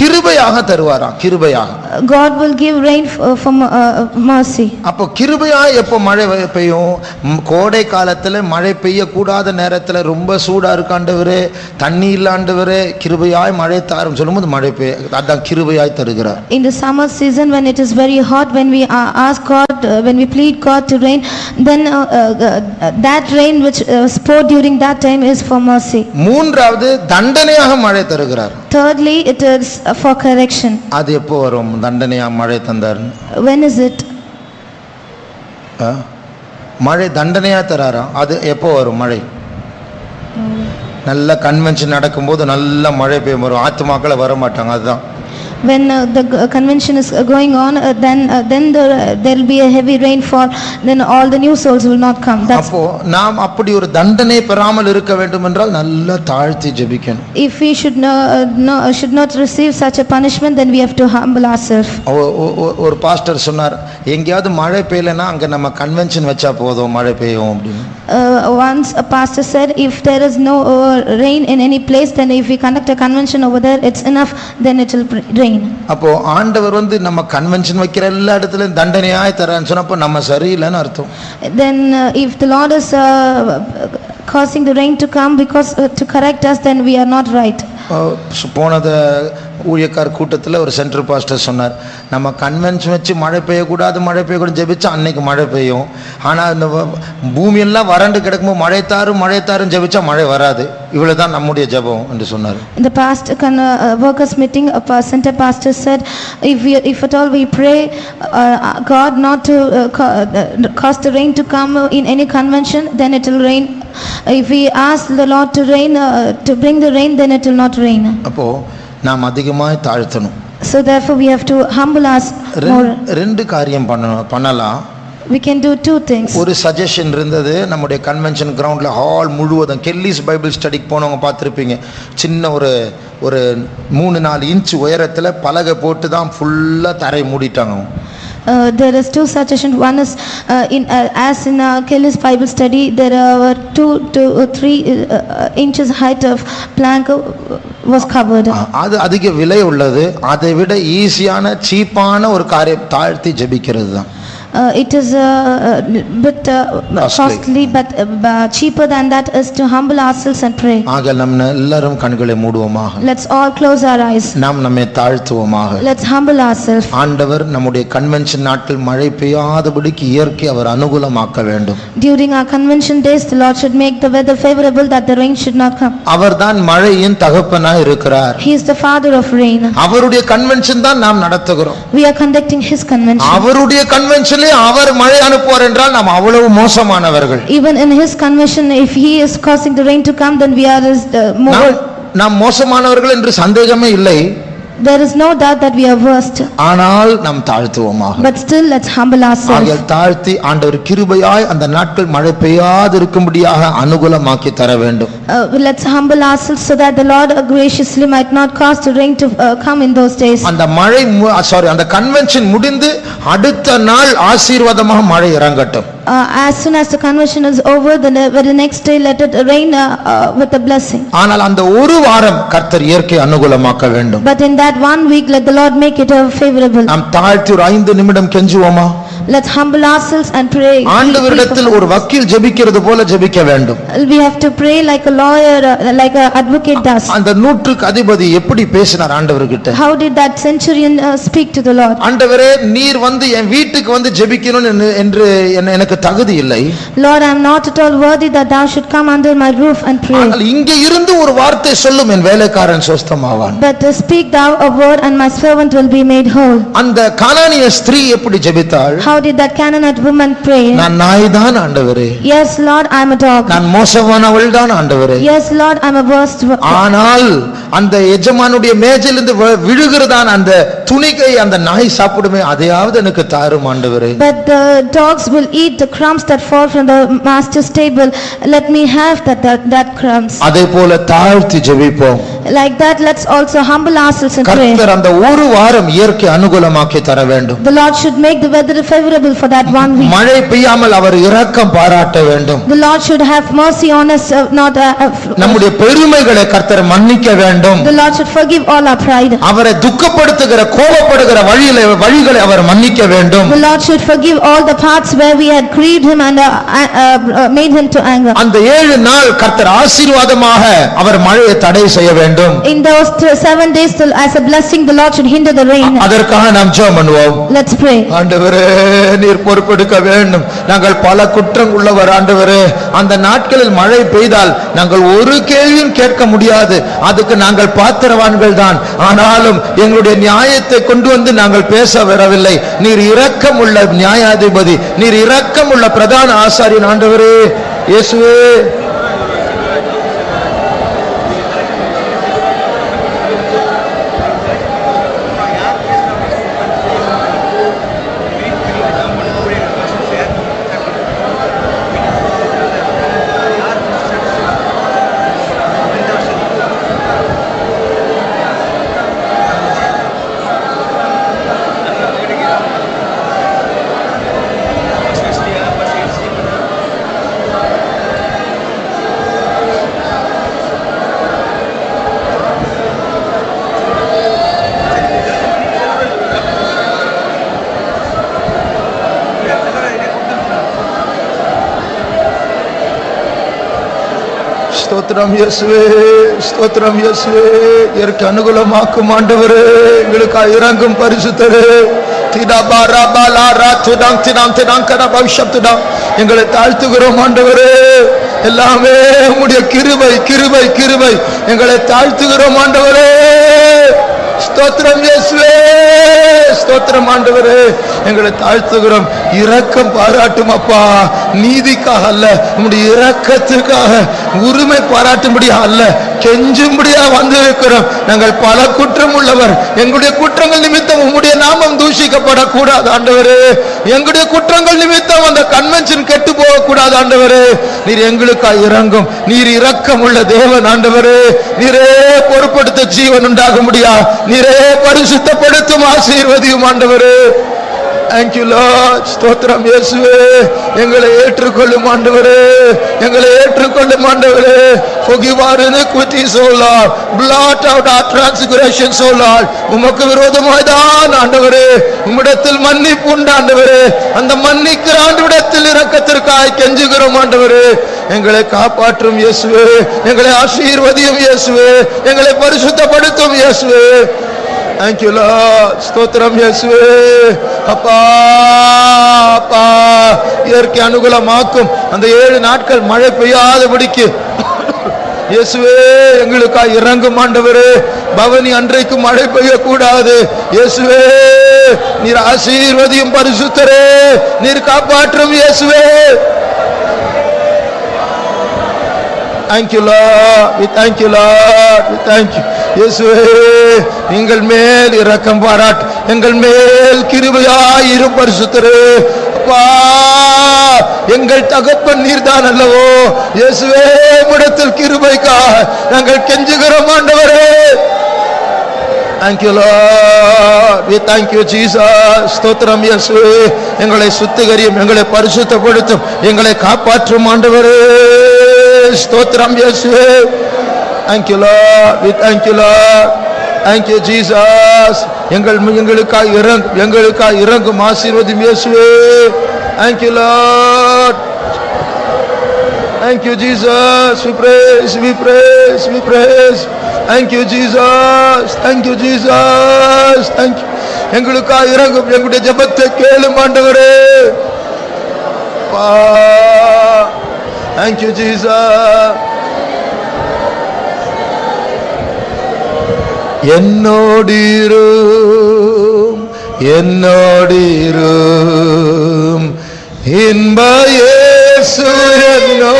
கிருபையாக தருவாராம், கிருபையாக. God will give rain for mercy. அப்போ கிருபையாக எப்போ மழை பெய்யும்? கோடை காலத்துல மழை பெய்ய கூடாத நேரத்துல ரொம்ப சூடா இருக்காண்டவரே, தண்ணி இல்லாண்டவரே, கிருபையாய் மழை தாரும் சொல்லும்போது மழை பெய்ய, அதான் கிருபையாய் தருகிறார். In the summer season when it is very hot, when we ask God, when we plead God to rain, then that rain which is poured during that time is for mercy. மூன்றாவது தண்டனையாக மழை தருகிறார். Thirdly, it is for correction. அது எப்போ வரும் தண்டனையாக மழை தந்தார்? When is it? மழை தண்டனையாக தராராம், அது எப்போ வரும் மழை? நல்ல கன்வென்ஷன் நடக்கும்போது நல்ல மழை பெய்யும், வரும், ஆத்துமாக்களை வர மாட்டாங்க, அதுதான். When the convention is going on, then there will be a heavy rainfall, then all the new souls will not come. That's அப்போ நாம் அப்படி ஒரு தண்டனை பெறாமல் இருக்க வேண்டும் என்றால் நல்ல தாழ்த்தி ஜெபிக்கணும். if we should not receive such a punishment, then we have to humble ourselves. ஒரு பாஸ்டர் சொன்னார், எங்கேயாவது மழை பெய்யலைன்னா அங்க நம்ம கன்வென்ஷன் வச்சா போதும் மழை பெய்யும் அப்படின்னு. Once a pastor said, if there is no rain in any place, then if we conduct a convention over there, it's enough, then it will rain. அப்போ ஆண்டவர் நம்ம கன்வென்ஷன் வைக்கிற எல்லா இடத்துலயும் தண்டனையாய் தரான்னு சொன்னப்போ நம்ம சரியில்லைன்னு அர்த்தம். Then if the Lord is causing the rain to come because to correct us, then we are not right. போனத ஊழியக்கார் கூட்டத்தில் ஒரு சென்ட்ரல் பாஸ்டர் சொன்னார், நம்ம கன்வென்ஷன் வச்சு மழை பெய்யக்கூடாது மழை பெய்யக்கூடாது ஜெபிச்சா அன்னைக்கு மழை பெய்யும், ஆனால் இந்த பூமியெல்லாம் வறண்டு கிடக்கும்போது மழை தாரும் ஜெபிச்சா மழை வராது, இவ்வளவுதான் நம்முடைய ஜெபம் என்று சொன்னார். In the past workers meeting, a center pastor said, if at all we pray God not to cause the rain to come in any convention, then it will rain. If we ask the Lord to rain, to bring the rain, then it will not rain. அப்போ நாம் அதிகமாய் தாழ்த்தணும். So therefore we have to humble us more. ரெண்டு காரியம் பண்ணலாம். We can do two things. ஒரு suggestion இருந்தது, நம்முடைய convention கிரவுண்ட்ல ஹால் முழுவதும் கெல்லிஸ் பைபிள் ஸ்டடிக்கு போனவங்க பார்த்துருப்பீங்க, சின்ன ஒரு 3-4 இன்ச் உயரத்துல பலகை போட்டு தான் ஃபுல்லா தரை மூடிட்டாங்க. There is two suggestions. One is as in Kelly's Bible study, there are 2 to 3 inches height of plank was covered. அது அதிக விலை உள்ளது, அதை விட ஈஸியான சீப்பான ஒரு காரியம் தாழ்த்தி ஜெபிக்கிறது தான். It is a bit costly, but cheaper than that is to humble ourselves and pray. ஆக நம்ம எல்லாரும் கண்களை மூடுவோமாக. Let's all close our eyes. நாம் நம்மை தாழ்த்துவோமாக. Let's humble ourselves. ஆண்டவர் நம்முடைய கன்வென்ஷன் நாட்கள் மழை பெய்யாதபடிக்கு இயற்கை அவர் அனுகூலமாக்க வேண்டும். During our convention days, the Lord should make the weather favorable that the rain should not come. அவர்தான் மழையின் தகப்பனாய் இருக்கிறார். He is the father of rain. அவருடைய கன்வென்ஷன் தான் நாம் நடத்துகிறோம். We are conducting his convention. அவருடைய கன்வென்ஷன் அவர் மழை அனுப்புவார் என்றால் நாம் அவ்வளவு மோசமானவர்கள். Even in his convention, if he is causing the rain to come, then we are more. நாம் மோசமானவர்கள் என்று சந்தேகமே இல்லை. There is no doubt that we are worst. ஆனால் நாம் தாழ்த்துவோமாக. But still let's humble ourselves. ஆகையால் தாழ்த்தி ஆண்டவர் கிருபையாய் அந்த நாட்கள் மழை பெய்யாது இருக்கும்படியாக அனுகூலமாக்கி தர வேண்டும். Let's humble ourselves so that the Lord graciously might not cause the rain to come in those days. அந்த அந்த கன்வென்ஷன் முடிந்து அடுத்த நாள் ஆசீர்வாதமாக மழை இறங்கட்டும். As soon as the convention is over, the very next day let it rain with a blessing. ஆனால் அந்த ஒரு வாரம் கர்த்தர் இயற்கை அனுகூலமாக்க வேண்டும். But in that 1 week, let the Lord make it favorable. நாம் தாழ்த்தி ஒரு 5 நிமிடம் கெஞ்சுவோமா? Let's humble ourselves and pray. ஆண்டவரிடத்தில் ஒரு வக்கீல் ஜெபிக்கிறது போல ஜெபிக்க வேண்டும். We have to pray like a lawyer, like an advocate does. அந்த நூற்றுக்கு அதிபதி எப்படி பேசினார் ஆண்டவர்கிட்ட? How did that centurion speak to the Lord? ஆண்டவரே, நீர் என் வீட்டுக்கு ஜெபிக்கணும் என்று எனக்கு தகுதி இல்லை. Lord, I am not at all worthy that thou should come under my roof and pray. ஆனால் இங்கே இருந்து ஒரு வார்த்தை சொல்லும், என் வேலைக்காரன் சொஸ்தமாவான். But speak thou a word and my servant will be made whole. அந்த கானானிய ஸ்திரீ எப்படி ஜெபித்தாள்? How did that Canaanite woman pray? நான் நாய்தான் ஆண்டவரே. Yes Lord, I am a dog. நான் மோசமானவள் தான் ஆண்டவரே. Yes Lord, I am a worst. ஆனால் அந்த எஜமானுடைய மேஜையிலிருந்து விழுகிறதான் அந்த துணிக்கை அந்த நாய் சாப்பிடுமே அதையாவது எனக்கு தாரும் ஆண்டவரே. But the dogs will eat the crumbs that fall from the master's table. Let me have that crumbs. அதே போல தாழ்த்தி ஜெபிப்போம். Like that, let's also humble ourselves and pray. கர்த்தர் அந்த ஒரு வாரம் இயற்கை அனுகூலமாக்கி தர வேண்டும். The Lord should make the weather favorable for that 1 week. மழை பெய்யாமல் அவர் இரக்கம் பாராட்ட வேண்டும். The Lord should have mercy on us, not நம்முடைய பெருமைகளை கர்த்தர் மன்னிக்க வேண்டும். The Lord should forgive all our pride. அவரை துக்கப்படுத்துகிற கோபப்படுகிற வழிகளை அவர் மன்னிக்க வேண்டும். The Lord should forgive all the parts where we had grieved him and made him to anger. அந்த 7 நாள் கர்த்தர் ஆசீர்வாதமாக அவர் மழையை தடை செய்ய வேண்டும். In those 7 days as a blessing, the Lord should hinder the rain. அதற்காக நாம் ஜெபம் பண்ணுவோம். Let's pray. ஆண்டவரே நீர் பொறுப்பெடுக்க வேண்டும். நாங்கள் பல குற்றம் உள்ளவர் ஆண்டவரே. அந்த நாட்களில் மழை பெய்தால் நாங்கள் ஒரு கேள்வியும் கேட்க முடியாது. அதுக்கு நாங்கள் பாத்திரவான்கள் தான். ஆனாலும் எங்களுடைய நியாயத்தை கொண்டு வந்து நாங்கள் பேச வரவில்லை. நீர் இரக்கம் உள்ள நியாயாதிபதி, நீர் இரக்கம் உள்ள பிரதான ஆசாரியன் ஆண்டவரே இயேசுவே. ஸ்தோத்திரம் இயேசுவே, ஸ்தோத்திரம் இயேசுவே. இயற்கை அனுகூலமாக்கும் ஆண்டவரே, எங்களுக்காக இறங்கும் பரிசுத்தரே. எங்களை தாழ்த்துகிறோம் ஆண்டவரே. எல்லாமே உம்முடைய கிருபை கிருபை கிருபை. எங்களை தாழ்த்துகிறோம் ஆண்டவரே. ஸ்தோத்திரம் இயேசுவே, ஸ்தோத்திரம் ஆண்டவரே. எங்களை தாழ்த்துகிறோம். இரக்கம் பாராட்டும் அப்பா. நீதிக்காக அல்ல, உம்முடைய இரக்கத்துக்காக உரிமை பாராட்டும்படியா அல்ல, கெஞ்சும்படியா வந்திருக்கிறோம். நாங்கள் பல குற்றம் உள்ளவர். எங்களுடைய குற்றங்கள் நிமித்தம் உம்முடைய நாமம் தூஷிக்கப்படக்கூடாது ஆண்டவரே. எங்களுடைய குற்றங்கள் நிமித்தம் அந்த கன்வென்ஷன் கெட்டு போகக்கூடாது ஆண்டவரே. நீர் எங்களுக்காக இறங்கும். நீர் இரக்கம் உள்ள தேவன் ஆண்டவரே. நீரே பொறுப்படுத்த ஜீவன் உண்டாக முடியா. நீரே பரிசுத்தப்படுத்தும் ஆசீர்வதியும் ஆண்டவரே. Thank you Lord. ஸ்தோத்திரம் இயேசுவே. எங்களை ஏற்றுக்கொள்ளும் ஆண்டவரே, எங்களை ஏற்றுக்கொள்ளும் ஆண்டவரே. Forgive our iniquities, O Lord. Blot out our transgressions, O Lord. உமக்கு விரோதமாய்தான் ஆண்டவரே உம்மிடத்தில் மன்னிப்பு உண்டு ஆண்டவரே. அந்த மன்னிக்கிற ஆண்டவரிடத்தில் இரக்கத்திற்காய் கெஞ்சுகிறோம் ஆண்டவரே. எங்களை காப்பாற்றும் இயேசுவே. எங்களை ஆசீர்வதியும் இயேசுவே. எங்களை பரிசுத்தப்படுத்தும் இயேசுவே. Thank you Lord. ஸ்தோத்திரம் இயேசுவே. அப்பா அப்பா இயற்கை அனுகூலமாக்கும் அந்த 7 நாட்கள் மழை பெய்யாதபடிக்கு இயேசுவே எங்களுக்காக இறங்கும் ஆண்டவரே. பவனி அன்றைக்கு மழை பெய்யக்கூடாது இயேசுவே. நீர் ஆசீர்வதியும் பரிசுத்தரே. நீர் காப்பாற்றும் இயேசுவே. Thank you Lord. We thank you Lord. We thank you இயேசுவே. எங்கள் மேல் இரக்கம் பாராட்டு. எங்கள் மேல் கிருபையாயிரும் பரிசுத்தரே. அப்பா எங்கள் தகப்பன் நீர்தான் அல்லவோ இயேசுவே. உம்மிடத்தில் கிருபைக்காக நாங்கள் கெஞ்சுகிறோம் ஆண்டவரே. Thank you Lord. We thank you Jesus. ஸ்தோத்திரம் இயேசுவே. எங்களை சுத்திகரியும், எங்களை பரிசுத்தப்படுத்தும், எங்களை காப்பாற்றும் ஆண்டவரே. ஸ்தோத்திரம் இயேசுவே. Thank you Lord. We thank you Lord. Thank you Jesus. எங்களுக்காக இறங்கும் ஆசீர்வதியும் இயேசுவே. Thank you Lord. Thank you Jesus. We praise, we praise, we praise. Thank you Jesus. Thank you Jesus. Thank you. எங்களுக்காக இறங்கும் எங்களுடைய ஜெபத்தை கேளும் ஆண்டவரே. Thank you Jesus. என்னோடிரும் என்னோடிரும் இன்ப இயேசு என்னோடிரும்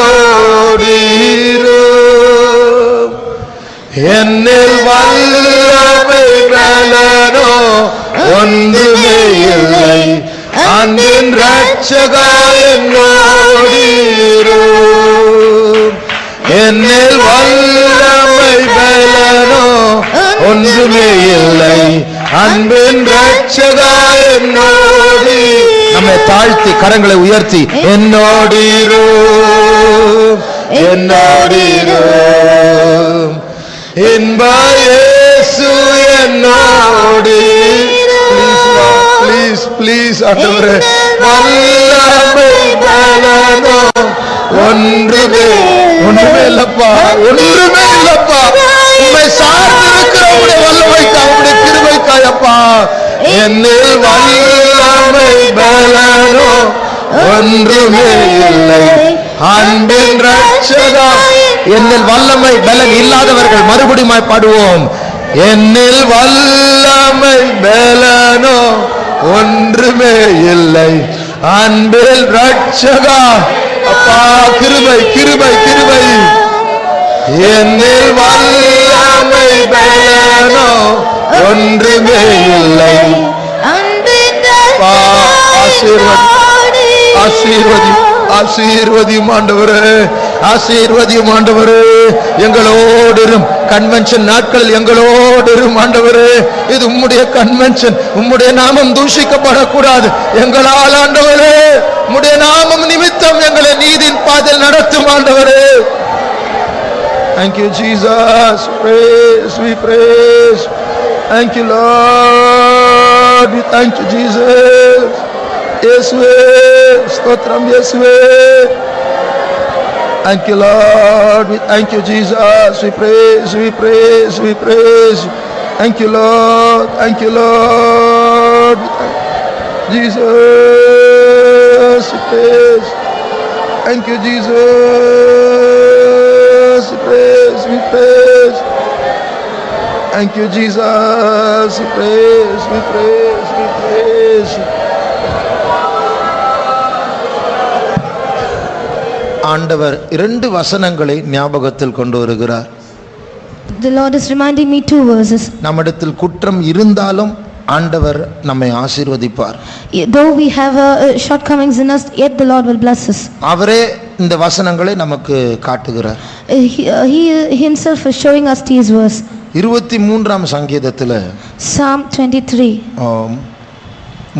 என்னில் வல்லமை கலனோ ரட்சகா என்னோடிரும். என்னில் வல்லமை பலனோ ஒன்றுமே இல்லை, அன்பின் ரட்சகா என்னோடு. நம்மை தாழ்த்தி கரங்களை உயர்த்தி என்னோடிரும் என்னோடிரும் இன்ப இயேசு என்னோடு. ப்ளீஸ் ப்ளீஸ் ஆண்டவரே, வல்லமை பலனோ ஒன்றுமே இல்லப்பா, ஒன்றுமே இல்லப்பா. உம்மை சார்ந்திருக்கிற உம்முடைய வல்லமைக்காய், உம்முடைய கிருபைக்காய் அப்பா. என்னில் வல்லமை பலனோ ஒன்றுமே இல்லை, அன்பின் ரட்சகா. என்னில் வல்லமை பலன் இல்லாதவர்கள் மறுபடியும் பாடுவோம். என்னில் வல்லமை பலனோ ஒன்றுமே இல்லை, அன்பில் ரட்சகா. அப்பா கிருபை கிருபை கிருபை. என்னில் வல்லமை பலனோ ஒன்றுமே இல்லை. ஆசீர்வதி ஆசீர்வதியும் ஆண்டவரே, ஆசீர்வதியும் ஆண்டவரே. எங்களோடு கன்வென்ஷன் நாட்களில் எங்களோடு ஆண்டவரே. இது உம்முடைய கன்வென்ஷன், உம்முடைய நாமம் தூஷிக்கப்படக்கூடாது. எங்களால் ஆண்டவரே, உம்முடைய நாமம் நிமித்தம் எங்களை நீதியின் பாதையில் நடத்தும் ஆண்டவரே. Thank you Jesus, praise, we praise. Thank you Lord, we thank you Jesus. Yeswe, stotram Yeswe. Thank you Lord, we thank you Jesus, we praise, we praise, we praise. Thank you Lord, thank you Lord. Jesus, we praise. Thank you Jesus, we praise, we praise. Thank you Jesus, we praise, we praise, we praise. ஆண்டவர் இரண்டு வசனங்களை ஞாபகத்தில் கொண்டு வருகிறார். The Lord is reminding me two verses. நம்மிடத்தில் குற்றம் இருந்தாலும் ஆண்டவர் நம்மை ஆசீர்வதிப்பார். Though we have shortcomings in us, yet the Lord will bless us. அவரே இந்த வசனங்களை நமக்கு காட்டுகிறார். He himself is showing us these verses. 23ஆம் சங்கீதத்தில் Psalm 23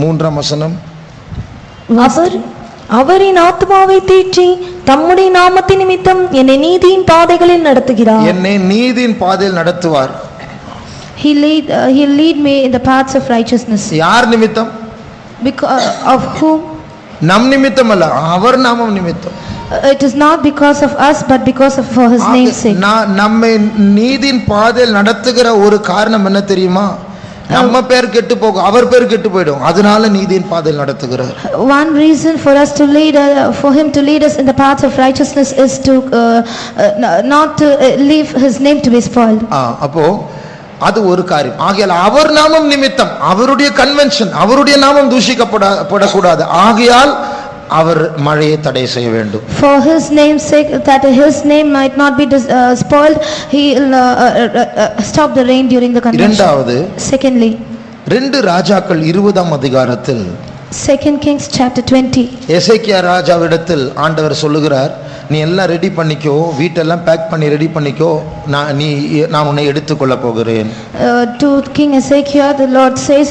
3ஆம் வசனம். அவரின் ஆத்மாவை தேற்றி தம்முடைய நாமத்தின் நிமித்தம் என்னை நீதியின் பாதைகளில் நடத்துகிறார். என்னை நீதியின் பாதையில் நடத்துவார். He'll lead me in the paths of righteousness. யார் நிமித்தம்? Because of whom? நம் நிமித்தம் அல்ல, அவர் நாமம் நிமித்தம். It is not because of us, but because of for his name's sake. நம்மை நீதியின் பாதையில் நடத்துகிற ஒரு காரணம் என்ன தெரியுமா? நம்ம பேர் கெட்டு போகும், அவர் பேர் கெட்டு போய்டும். அதனால நீதியின் பாதையில் நடத்துகிறார். One reason for us to lead for him to lead us in the paths of righteousness is to not to leave his name to be spoiled. அப்போ அது ஒரு காரியம். ஆகையால் அவர் நாமம் நிமித்தம், அவருடைய கன்வென்ஷன், அவருடைய நாமம் தூஷிக்கப்படக்கூடாது. ஆகையால் அவர் மழையை தடை செய்ய வேண்டும். For his name's sake, that his name might not be spoiled, he will stop the rain during the convention. இரண்டாவது, secondly, 2 ராஜாக்கள் 20ஆம் அதிகாரத்தில் 2 Kings chapter 20 எசேக்கியா ராஜாவிடத்தில் ஆண்டவர் சொல்லுகிறார், நீ எல்லாம் ரெடி பண்ணிக்கோ, வீட்டெல்லாம் பேக் பண்ணி ரெடி பண்ணிக்கோ, நான் உன்னை எடுத்துக்கொள்ள போகிறேன். To King Ezekiel the Lord says,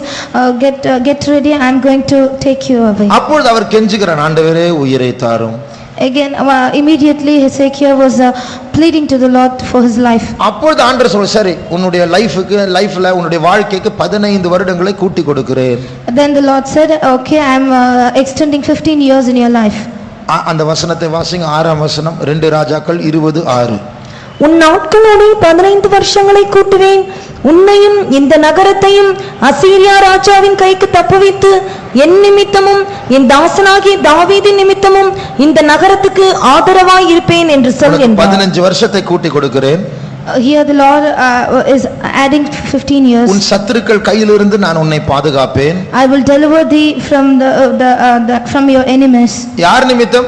get ready, I am going to take you away. அப்பொழுது அவர் கெஞ்சுகிறார், ஆண்டவரே உயிரை தாரும். Again immediately Hezekiah was pleading to the Lord for his life. அப்பொழுது ஆண்டவர் சொல்றார், சரி உன்னுடைய லைஃப்ல உன்னுடைய வாழ்க்கைக்கு 15 வருடங்களை கூட்டி கொடுக்கிறேன். Then the Lord said, okay, I am extending 15 years in your life. அந்த வசனத்தை வாசிங்க. 6ஆம் வசனம், 2 ராஜாக்கள் 20:6. உன் நாட்களோடு 15 வருஷங்களை கூட்டுவேன், உன்னையும் இந்த நகரத்தையும் அசீரியா ராஜாவின் கைக்கு தப்புவித்து என் நிமித்தமும் என் தாசனாகிய தாவீதின் நிமித்தமும் இந்த நகரத்துக்கு ஆதரவாய் இருப்பேன் என்று சொல் என்றார். 15 வருஷத்தை கூட்டி கொடுக்கிறேன். Here the Lord is adding 15 years. உன் சத்துருக்கள் கையிலிருந்து நான் உன்னை பாதுகாப்பேன். I will deliver thee from from your enemies. யார் நிமித்தம்?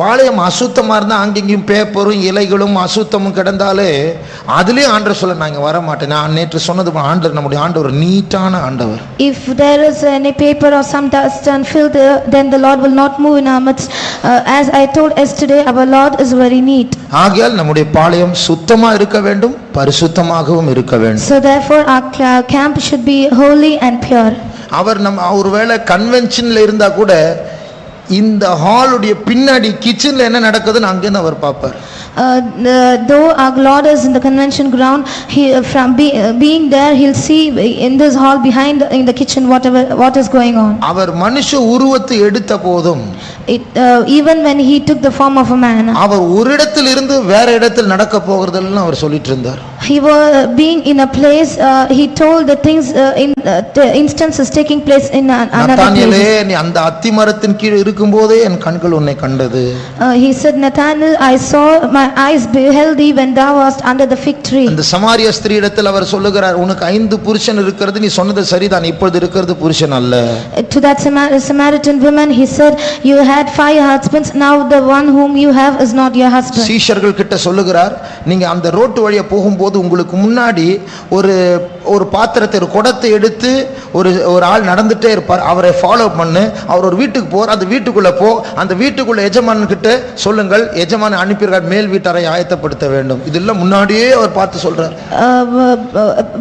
பாளையம் அசுத்தமா இருந்தா அங்கேயும் பேப்பரும் இலைகளும் அசுத்தமும் கிடந்தாலே அதுலயே ஆண்டவர் சொல்ல நான் இங்க வர மாட்டேன். நான் நேற்று சொன்னது ஆண்டவர், நம்முடைய ஆண்டவர் நீட்டான ஆண்டவர். If there is any paper or some dust and filth, then the Lord will not move in our midst. As I told yesterday, our Lord is very neat. ஆகையால் நம்முடைய பாளையம் சுத்தமா இருக்க வேண்டும், பரிசுத்தமாகவும் இருக்க வேண்டும். So therefore our camp should be holy and pure. அவர் ஒருவேளை கன்வென்ஷன்ல இருந்தா கூட இந்த ஹாலுடைய பின்னாடி கிச்சன்ல என்ன நடக்குதுன்னு அங்கேருந்து அவர் பார்ப்பார். Though our Lord is in the convention ground, he from being there, he'll see in this hall behind in the kitchen what is going on. அவர் மனுஷ உருவத்தை எடுத்த போதும் even when he took the form of a man, அவர் ஒரு இடத்தில் இருந்து வேற இடத்தில் நடக்க போகிறதெல்லாம் அவர் சொல்லிட்டு இருந்தார். He was being in a place, he told the things in instances taking place in another நத்தானியேலே, place. நீ அந்த அத்திமரத்தின் கீழ் இருக்கும்போதே என் கண்கள் உன்னை கண்டது. He said, Nathanael, I saw, my eyes beheld thee when thou wast under the fig tree. அந்த சமாரிய ஸ்திரீ இடத்தில் அவர் சொல்லுகிறார், உனக்கு 5 புருஷன் இருக்கிறது, நீ சொன்னது சரிதான், இப்பொழுது இருக்கிறது புருஷன் அல்ல. To that Samaritan woman he said, you had 5 husbands, now the one whom you have is not your husband. சீஷர்கள் கிட்ட சொல்லுகிறார், நீங்க அந்த ரோட்டு வழியா போகும்போது உங்களுக்கு முன்னாடி ஒரு பாத்திரத்தை, ஒரு குடத்தை எடுத்து ஒரு ஆள் நடந்துட்டே இருப்பார், அவரை ஃபாலோ பண்ணு, அவர் ஒரு வீட்டுக்கு போற, அந்த வீட்டுக்குள்ள போ, அந்த வீட்டுக்குள்ள எஜமான் கிட்ட சொல்லுங்கள், எஜமான் அனுப்பியிருக்கார், மேல் வீட்டறை ஆயத்தப்படுத்த வேண்டும். இதெல்லாம் முன்னாடியே அவர் பார்த்து சொல்றார்.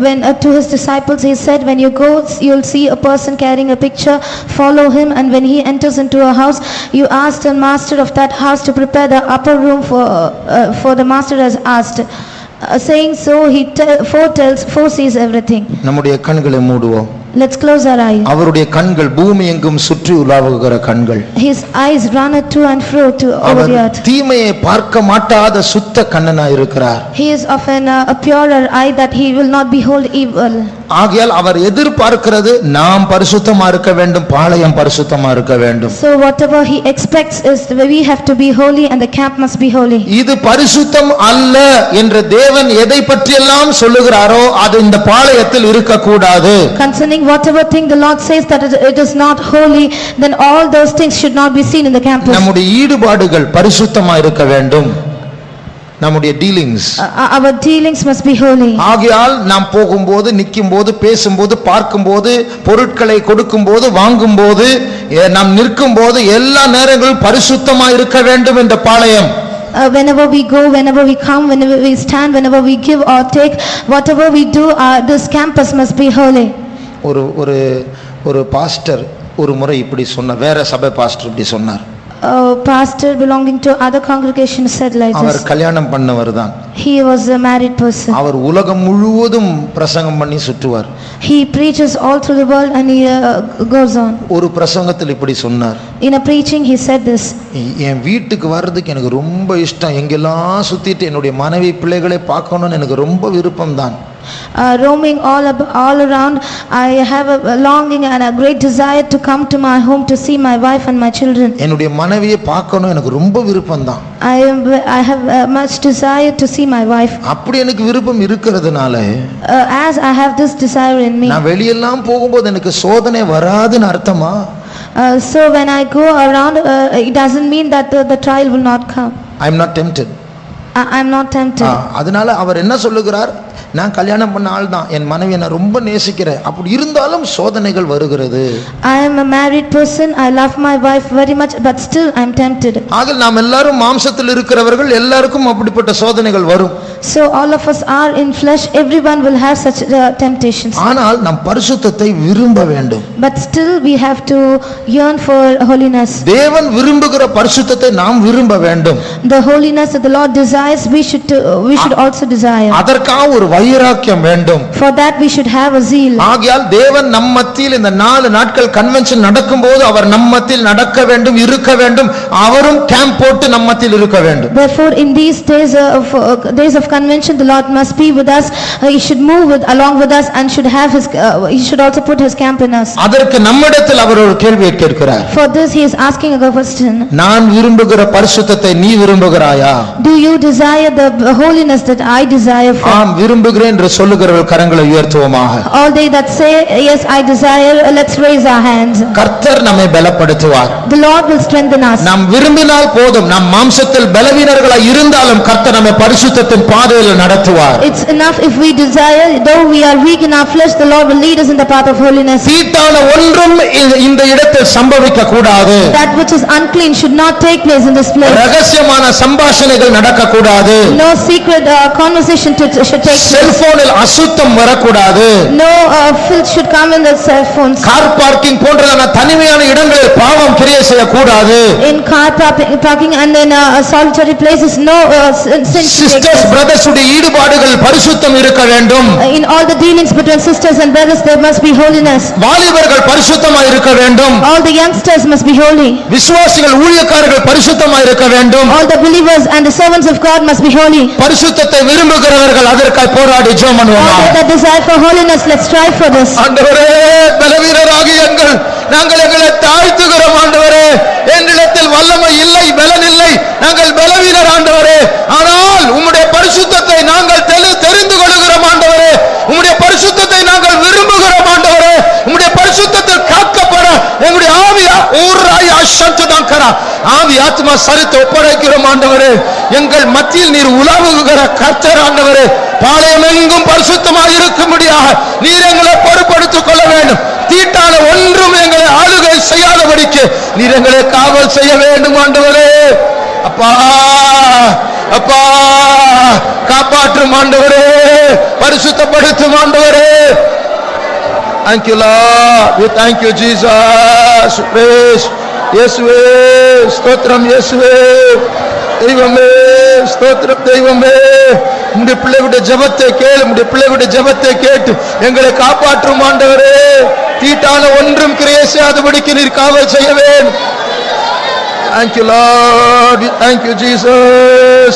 When to his disciples he said, when you go you'll see a person carrying a picture, follow him, and when he enters into a house, you ask the master of that house to prepare the upper room for the master has asked. Saying so, he foresees everything. நம்முடைய கண்களை மூடுவோம். Let's close our eyes. அவருடைய கண்கள் பூமி எங்கும் சுற்றி உலாவுகிற கண்கள். His eyes run to and fro over the earth. தீமையை பார்க்க மாட்டாத சுத்த கண்ணனாய் இருக்கிறார். He is of a purer eye, that he will not behold evil. ஆகையால் அவர் எதிர்பார்க்கிறது நாம் பரிசுத்தமா இருக்க வேண்டும், பாளையம் பரிசுத்தமா இருக்க வேண்டும். So whatever he expects is we have to be holy and the camp must be holy. இது பரிசுத்தம் அல்ல என்று தேவன் எதை பற்றியெல்லாம் சொல்லுகிறாரோ அது இந்த பாளையத்தில் இருக்க கூடாது. Concerning whatever thing the Lord says that it is not holy, then all those things should not be seen in the campus. நம்முடைய ஈடுபாடுகள் பரிசுத்தமா இருக்க வேண்டும். நம்முடைய dealings, our dealings must be holy. ஆகையால் நாம் போகும்போது, நிக்கும்போது, பேசும்போது, பார்க்கும்போது, பொருட்களை கொடுக்கும்போது, வாங்கும்போது, நாம் நிற்கும்போது எல்லா நேரங்களும் பரிசுத்தமா இருக்க வேண்டும் இந்த பாளையம். Whenever we go, whenever we come, whenever we stand, whenever we give or take, whatever we do, this campus must be holy. ஒரு பாஸ்டர் ஒரு முறை இப்படி சொன்னார், வேற சபை பாஸ்டர் இப்படி சொன்னார். Pastor belonging to other congregation said like this. அவர் கல்யாணம் பண்ணவர் தான். He was a married person. அவர் உலகம் முழுவதும் பிரசங்கம் பண்ணி சுற்றுவார். He preaches all through the world and he goes on. ஒரு பிரசங்கத்தில் இப்படி சொன்னார். In a preaching he said this. என் வீட்டுக்கு வர்றதுக்கு எனக்கு ரொம்ப இஷ்டம், எங்கெல்லாம் சுத்திட்டு என்னுடைய மனைவி பிள்ளைகளை பார்க்கணும்னு எனக்கு ரொம்ப விருப்பம் தான். Roaming all around, I have a longing and a great desire to come to my home to see my wife and my children. என்னுடைய மனைவியை பார்க்கணும் எனக்கு ரொம்ப விருப்பம் தான். I have much desire to see my wife. அப்படி எனக்கு விருப்பம் இருக்கிறதுனால as I have this desire in me, நான் வெளியெல்லாம் போகும்போது எனக்கு சோதனை வராதுன்னு அர்த்தமா? So when I go around, it doesn't mean that the trial will not come. I am not tempted. I am not tempted. அதனால அவர் என்ன சொல்லுகிறார், நான் கல்யாணம் பண்ண ஆள் தான், என் மனைவியை நான் ரொம்ப நேசிக்கிறேன், அப்படி இருந்தாலும் சோதனைகள் வருகிறது. I am a married person, I love my wife very much, but still I am tempted. ஆக நாம் எல்லாரும் மாம்சத்தில் இருக்கிறவர்கள், எல்லாருக்கும் அப்படிப்பட்ட சோதனைகள் வரும். So all of us are in flesh, everyone will have such temptations. ஆனால் நாம் பரிசுத்தத்தை விரும்ப வேண்டும். But still we have to yearn for holiness. தேவன் விரும்புகிற பரிசுத்தத்தை நாம் விரும்ப வேண்டும். The holiness that the Lord desires, we should also desire. அதற்காக ஒரு வைராக்கியம் வேண்டும். For that we should have a zeal. ஆகையால் தேவன் நம் மத்தியில் இந்த 4 நாட்கள் கன்வென்ஷன் நடக்கும்போது அவர் நம் மத்தியில் நடக்க வேண்டும், இருக்க வேண்டும், அவரும் கேம்ப் போட்டு நம் மத்தியில் இருக்க வேண்டும். Therefore in these days of convention, the Lord must be with us. He should move along with us and should have he should also put his camp in us. அதற்கு நம்மிடத்தில் அவர் ஒரு கேள்வியை கேட்கிறார். For this he is asking a question. நான் விரும்புகிற பரிசுத்தத்தை நீ விரும்புகிறாயா? Do you desire desire the holiness that I desire for. ஆம் விரும்புகிறேன் என்று சொல்லுகிறவர்கள் கரங்களை உயர்த்துவோமாக. All they that say, yes, I desire, let's raise our hands. கர்த்தர் நம்மை பலப்படுத்துவார். The Lord will strengthen us. நாம் விரும்பினால் போதும், நம் மாம்சத்தில் பலவீனர்களாய் இருந்தாலும் கர்த்தர் நம்மை பரிசுத்தத்தின் பாதையில் நடத்துவார். It's enough if we desire, though we are weak in our flesh, the Lord will lead us in the path of holiness. தீட்டான ஒன்றும் இந்த இடத்தில் சம்பவிக்க கூடாது. That which is unclean should not take place in this place. ரகசியமான சம்பாஷணைகள் நடக்க கூடாது. No secret conversation should take place. செல்போனில் அசுத்தம் வரக்கூடாது. No filth should come in the cell phones. Car parking போன்றதான தனிமையான இடங்களில் பாவம் கிரியை செய்யக்கூடாது. In car parking and in solitary places, no sin should take sisters place. Brothers உடைய ஈடுபாடுகள் பரிசுத்தம் இருக்க வேண்டும். In all the dealings between sisters and brothers, there must be holiness. வாலிபர்கள் பரிசுத்தமாய் இருக்க வேண்டும். All the youngsters must be holy. விசுவாசிகள் ஊழியக்காரர்கள் பரிசுத்தமாய் இருக்க வேண்டும். All the believers and the servants of God must be holy. பரிசுத்தத்தை விரும்புகிறவர்கள் அதற்காக போராடி ஜெபம் All பண்ணுவாங்க. they that desire for holiness, let's strive for this. ஆண்டவரே பலவீனராகிய நாங்கள் எங்களை தாழ்த்துகிறோம் ஆண்டவரே. எங்களிடத்தில் வல்லமை இல்லை, பலன் இல்லை, நாங்கள் பலவீனர் ஆண்டவரே. ஆனால் உம்முடைய பரிசுத்தத்தை நாங்கள் தெரிந்து கொள்கிறோம் ஆண்டவரே. உம்முடைய பரிசுத்தத்தை நாங்கள் விரும்புகிறோம் ஆண்டவரே. உம்முடைய பரிசுத்தத்தில் காக்கப்பட எங்களுடைய ஆவி ஆத்மா சரித்து ஒப்படைக்கிறோம் ஆண்டவரே. எங்கள் மத்தியில் நீர் உலவுகிற கர்த்தர் ஆண்டவரே. பாளையமெங்கும் பரிசுத்தமாக இருக்கும்படியாக நீர் எங்களை பொறுப்படுத்திக் கொள்ள வேண்டும். தீட்டான ஒன்றும் எங்களை ஆளுகை செய்யாதபடிக்கு நீர் எங்களை காவல் செய்ய வேண்டும் ஆண்டவரே. அப்பா அப்பா காப்பாற்றும் ஆண்டவரே, பரிசுத்தப்படுத்தும் ஆண்டவரே. Thank you Lord, we thank you Jesus, praise இயேசுவே, ஸ்தோத்திரம் இயேசுவே, தெய்வமே ஸ்தோத்திரம் தெய்வமே. உம்முடைய பிள்ளைகளுடைய ஜெபத்தை கேளு, உம்முடைய பிள்ளைகளுடைய ஜெபத்தை கேட்டு எங்களை காப்பாற்றும் ஆண்டவரே. தீட்டான ஒன்றும் கிரியை செய்யாதபடிக்கு நீர் காவல் செய்ய வேண்டும். Thank you Lord, we thank you Jesus,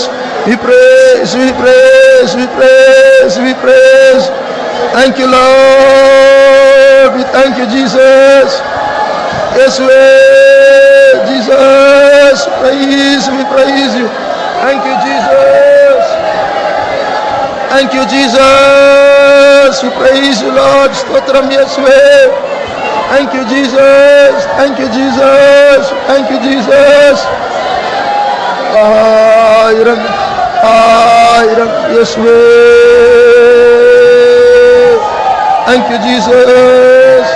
we praise, we praise, we praise, we praise. Thank you Lord, we thank you Jesus. Yes we Jesus, praise, we praise you. Thank you Jesus, thank you Jesus, we praise you Lord. Stotram Yeswe. Thank you Jesus, thank you Jesus, thank you Jesus. Ayram Yeswe. Thank you Jesus.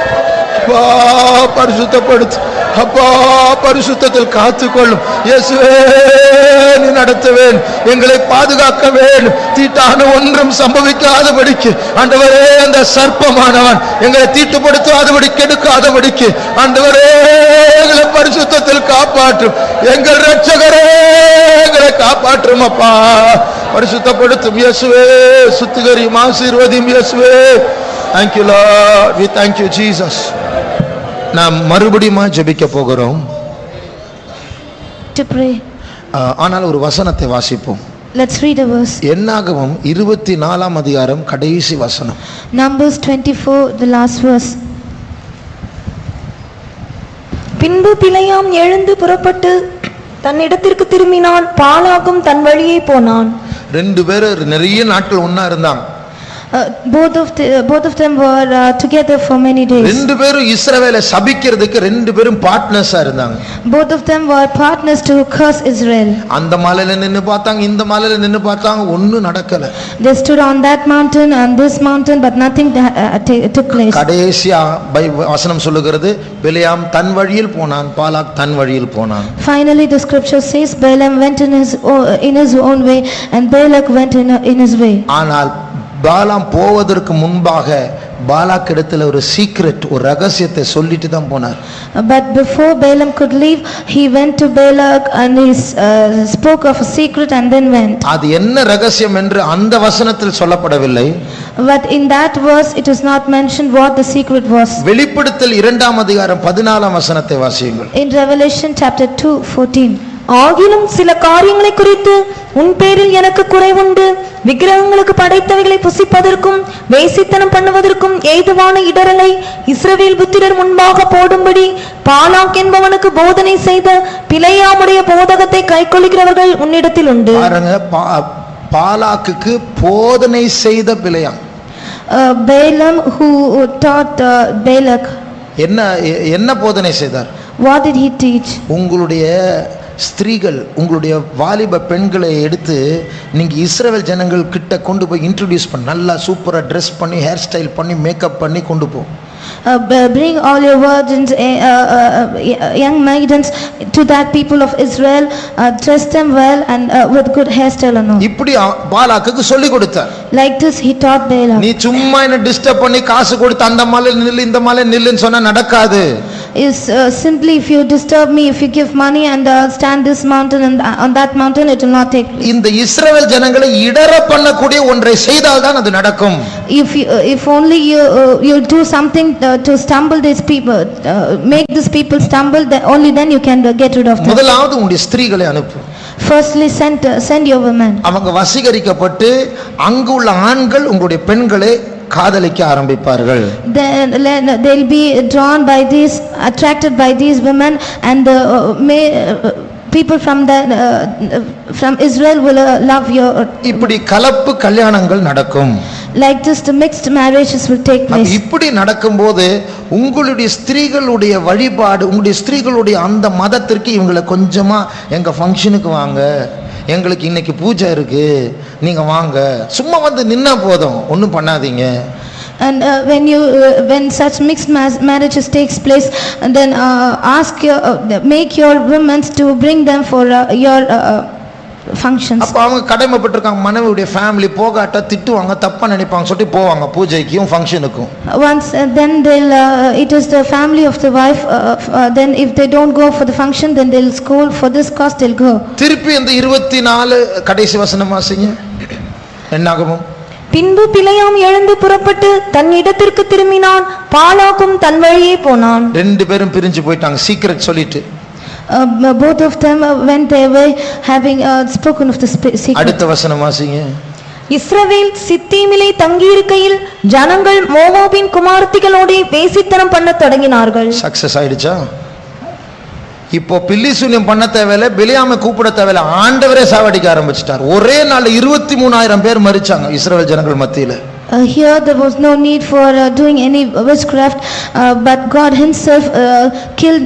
அப்பா பரிசுத்தப்படுத்து, அப்பா பரிசுத்தத்தில் காத்துக்கொள்ளும் இயேசுவே. நீ நடத்த வேண்டும், எங்களை பாதுகாக்க வேண்டும். தீட்டான ஒன்றும் சம்பவிக்காதபடிக்கு ஆண்டவரே, அந்த சர்ப்பமானவன் எங்களை தீட்டுப்படுத்தாதபடி கெடுக்காதபடிக்கு ஆண்டவரே எங்களை பரிசுத்தத்தில் காப்பாற்றும். எங்கள் இரட்சகரே எங்களை காப்பாற்றும் அப்பா. பரிசுத்தப்படுத்தும் இயேசுவே, சுத்திகரியும் ஆசீர்வதியும் இயேசுவே. Thank you Lord, we thank you Jesus. நாம் மறுபடியும் ஜெபிக்க போகிறோம். To pray. ஆனால் ஒரு வசனத்தை வாசிப்போம். Let's read a verse. என்னாகமம் 24ஆம் அதிகாரம் கடைசி வசனம். Numbers 24, the last verse. பின்பு பிலேயாம் எழுந்து புறப்பட்டு தன்னிடத்திற்கு திரும்பினான். பாலாகும் தன் வழியே போனான். ரெண்டு பேரும் நிறைய நாட்கள் ஒண்ணா இருந்தாங்க. Both of them were together for many days. ரெண்டு பேரும் இஸ்ரவேலை சபிக்கிறதுக்கு ரெண்டு பேரும் பார்ட்னர்ஸா இருந்தாங்க. Both of them were partners to curse Israel. அந்த மலையில நின்னு பார்த்தாங்க, இந்த மலையில நின்னு பார்த்தாங்க, ஒண்ணும் நடக்கல. They stood on that mountain and this mountain, but nothing took place. கடைசியா வசனம் சொல்லுகிறது, பிலேயாம் தன் வழியில் போனான், பாலாக் தன் வழியில் போனான். Finally the scripture says Balaam went in his own way and Balak went in his way. ஆனால் பாலாம் போவதற்கு முன்பாக பாலாக் இடத்துல ஒரு சீக்ரெட், ஒரு ரகசியத்தை சொல்லிட்டு தான் போனார். But before Balaam could leave, he went to Balak and he spoke of a secret and then went. அது என்ன ரகசியம் என்று அந்த வசனத்தில் சொல்லப்படவில்லை. But in that verse it is not mentioned what the secret was. வெளிப்படுத்தல் 2ஆம் அதிகாரம் 14ஆம் வசனத்தை வாசியுங்கள். In Revelation chapter 2:14. ஆகிலும் சில காரியங்களை குறித்து உன் பேரில் எனக்கு குறைவுண்டு. விக்கிரகங்களுக்கு படைத்தவைகளை புசிப்பதற்கும் வேசித்தனம் பண்ணுவதற்கும் ஏதுவான இடரலை இஸ்ரவேல் புத்திரர் முன்பாக போடும்படி பாலாக் என்பவனுக்கு போதனை செய்த பிலேயாமுடைய போதகத்தை கைக்கொள்கிறவர்கள் உன்னிடத்தில் உண்டு. பாருங்க, பாலாக்குக்கு போதனை செய்த பிலேயாம். Balaam who taught Balak. என்ன போதனை செய்தார்? What did he teach? உங்களுடைய ஸ்திரீகள், உங்களுடைய வாலிப பெண்களை எடுத்து நீங்க இஸ்ரவேல் ஜனங்கள் கிட்ட கொண்டு போய் இன்ட்ரோடியூஸ் பண்ண, நல்லா சூப்பரா ட்ரெஸ் பண்ணி ஹேர் ஸ்டைல் பண்ணி மேக்கப் பண்ணி கொண்டு போ. Bring all your virgins, young maidens to that people of Israel, dress them well and with good hairstyle and all. இப்படி பாலாக்குக்கு சொல்லி கொடுத்தார். Like this he taught Balaam. நீ சும்மா என்ன டிஸ்டர்ப் பண்ணி காசு கொடுத்து அந்த மாலை நில்லு இந்த மாலை நில்லுன்னு சொன்னா நடக்காது. Is simply if you disturb me, if you give money and stand this mountain and on that mountain, it will not take place. இந்த இஸ்ரவேல் ஜனங்களை இடற பண்ணக்கூடிய ஒன்றை செய்தால் தான் அது நடக்கும். If only you do something to stumble these people, make these people stumble, only then you can get rid of them. முதலாவது உங்களுடைய ஸ்திரீகளை அனுப்பு. Firstly send your women. அவங்க வசீகரிக்கப்பட்டு அங்குள்ள ஆண்கள் உங்களுடைய பெண்களை காதலிக்க ஆரம்பிப்பார்கள். Then they'll be drawn by these, attracted by these women, and people from Israel will love your. இப்படி கலப்பு கல்யாணங்கள் நடக்கும். Like this the mixed marriages will take place. இப்படி நடக்கும்போது உங்களுடைய ஸ்திரீகளுடைய வழிபாடு, உங்களுடைய ஸ்திரீகளுடைய அந்த மதத்திற்கு இவங்களை கொஞ்சமா எங்க ஃபங்க்ஷனுக்கு வாங்க, எங்களுக்கு இன்னைக்கு பூஜை இருக்கு, நீங்க வாங்க, சும்மா வந்து நின்னா போதும், ஒன்றும் பண்ணாதீங்க. And when such mixed marriages takes place, and then make your women to bring them for your functions. அப்ப அவங்க கடமைப்பட்டிருக்காங்க, மனைவியுடைய ஃபேமிலி போகாட்ட திட்டுவாங்க, தப்பா நினைப்பாங்க, சொல்லிட்டு போவாங்க பூஜைக்கும் ஃபங்க்ஷனுக்கும். Once then they'll it is the family of the wife, then if they don't go for the function, then they'll scold. For this cause they'll go. திருப்பி இந்த 24 கடைசி வசனம் வாசிங்க. என்னாகும்? பின்பு பிலேயாம் எழுந்து புறப்பட்டு தன் இடத்திற்கு திரும்பினான், பாலாக்கும் தன் வழியே போனான். ரெண்டு பேரும் பிரிஞ்சு போயிட்டாங்க சீக்ரெட் சொல்லிட்டு. Both of them went their way having spoken of the secret. அடுத்த வசனம் வாசிங்க. இஸ்ரவேல் சித்தீமிலே தங்கியிருக்கையில் ஜனங்கள் மோவாபின் குமாரத்திகளோடு வேசித்தனம் பண்ண தொடங்கினார்கள். சக்சஸ் ஆயிடுச்சா? இப்போ பில்லிசூனியம் பண்ண தேவையில்லை, பிலேயாமை கூப்பிட தேவையில்லை, ஆண்டவரே சாவடிக்க ஆரம்பிச்சிட்டார். ஒரே நாள் 23,000 பேர் மரிச்சாங்க இஸ்ரவேல் ஜனங்கள் மத்தியில. Here there was no need for doing any witchcraft, but God himself killed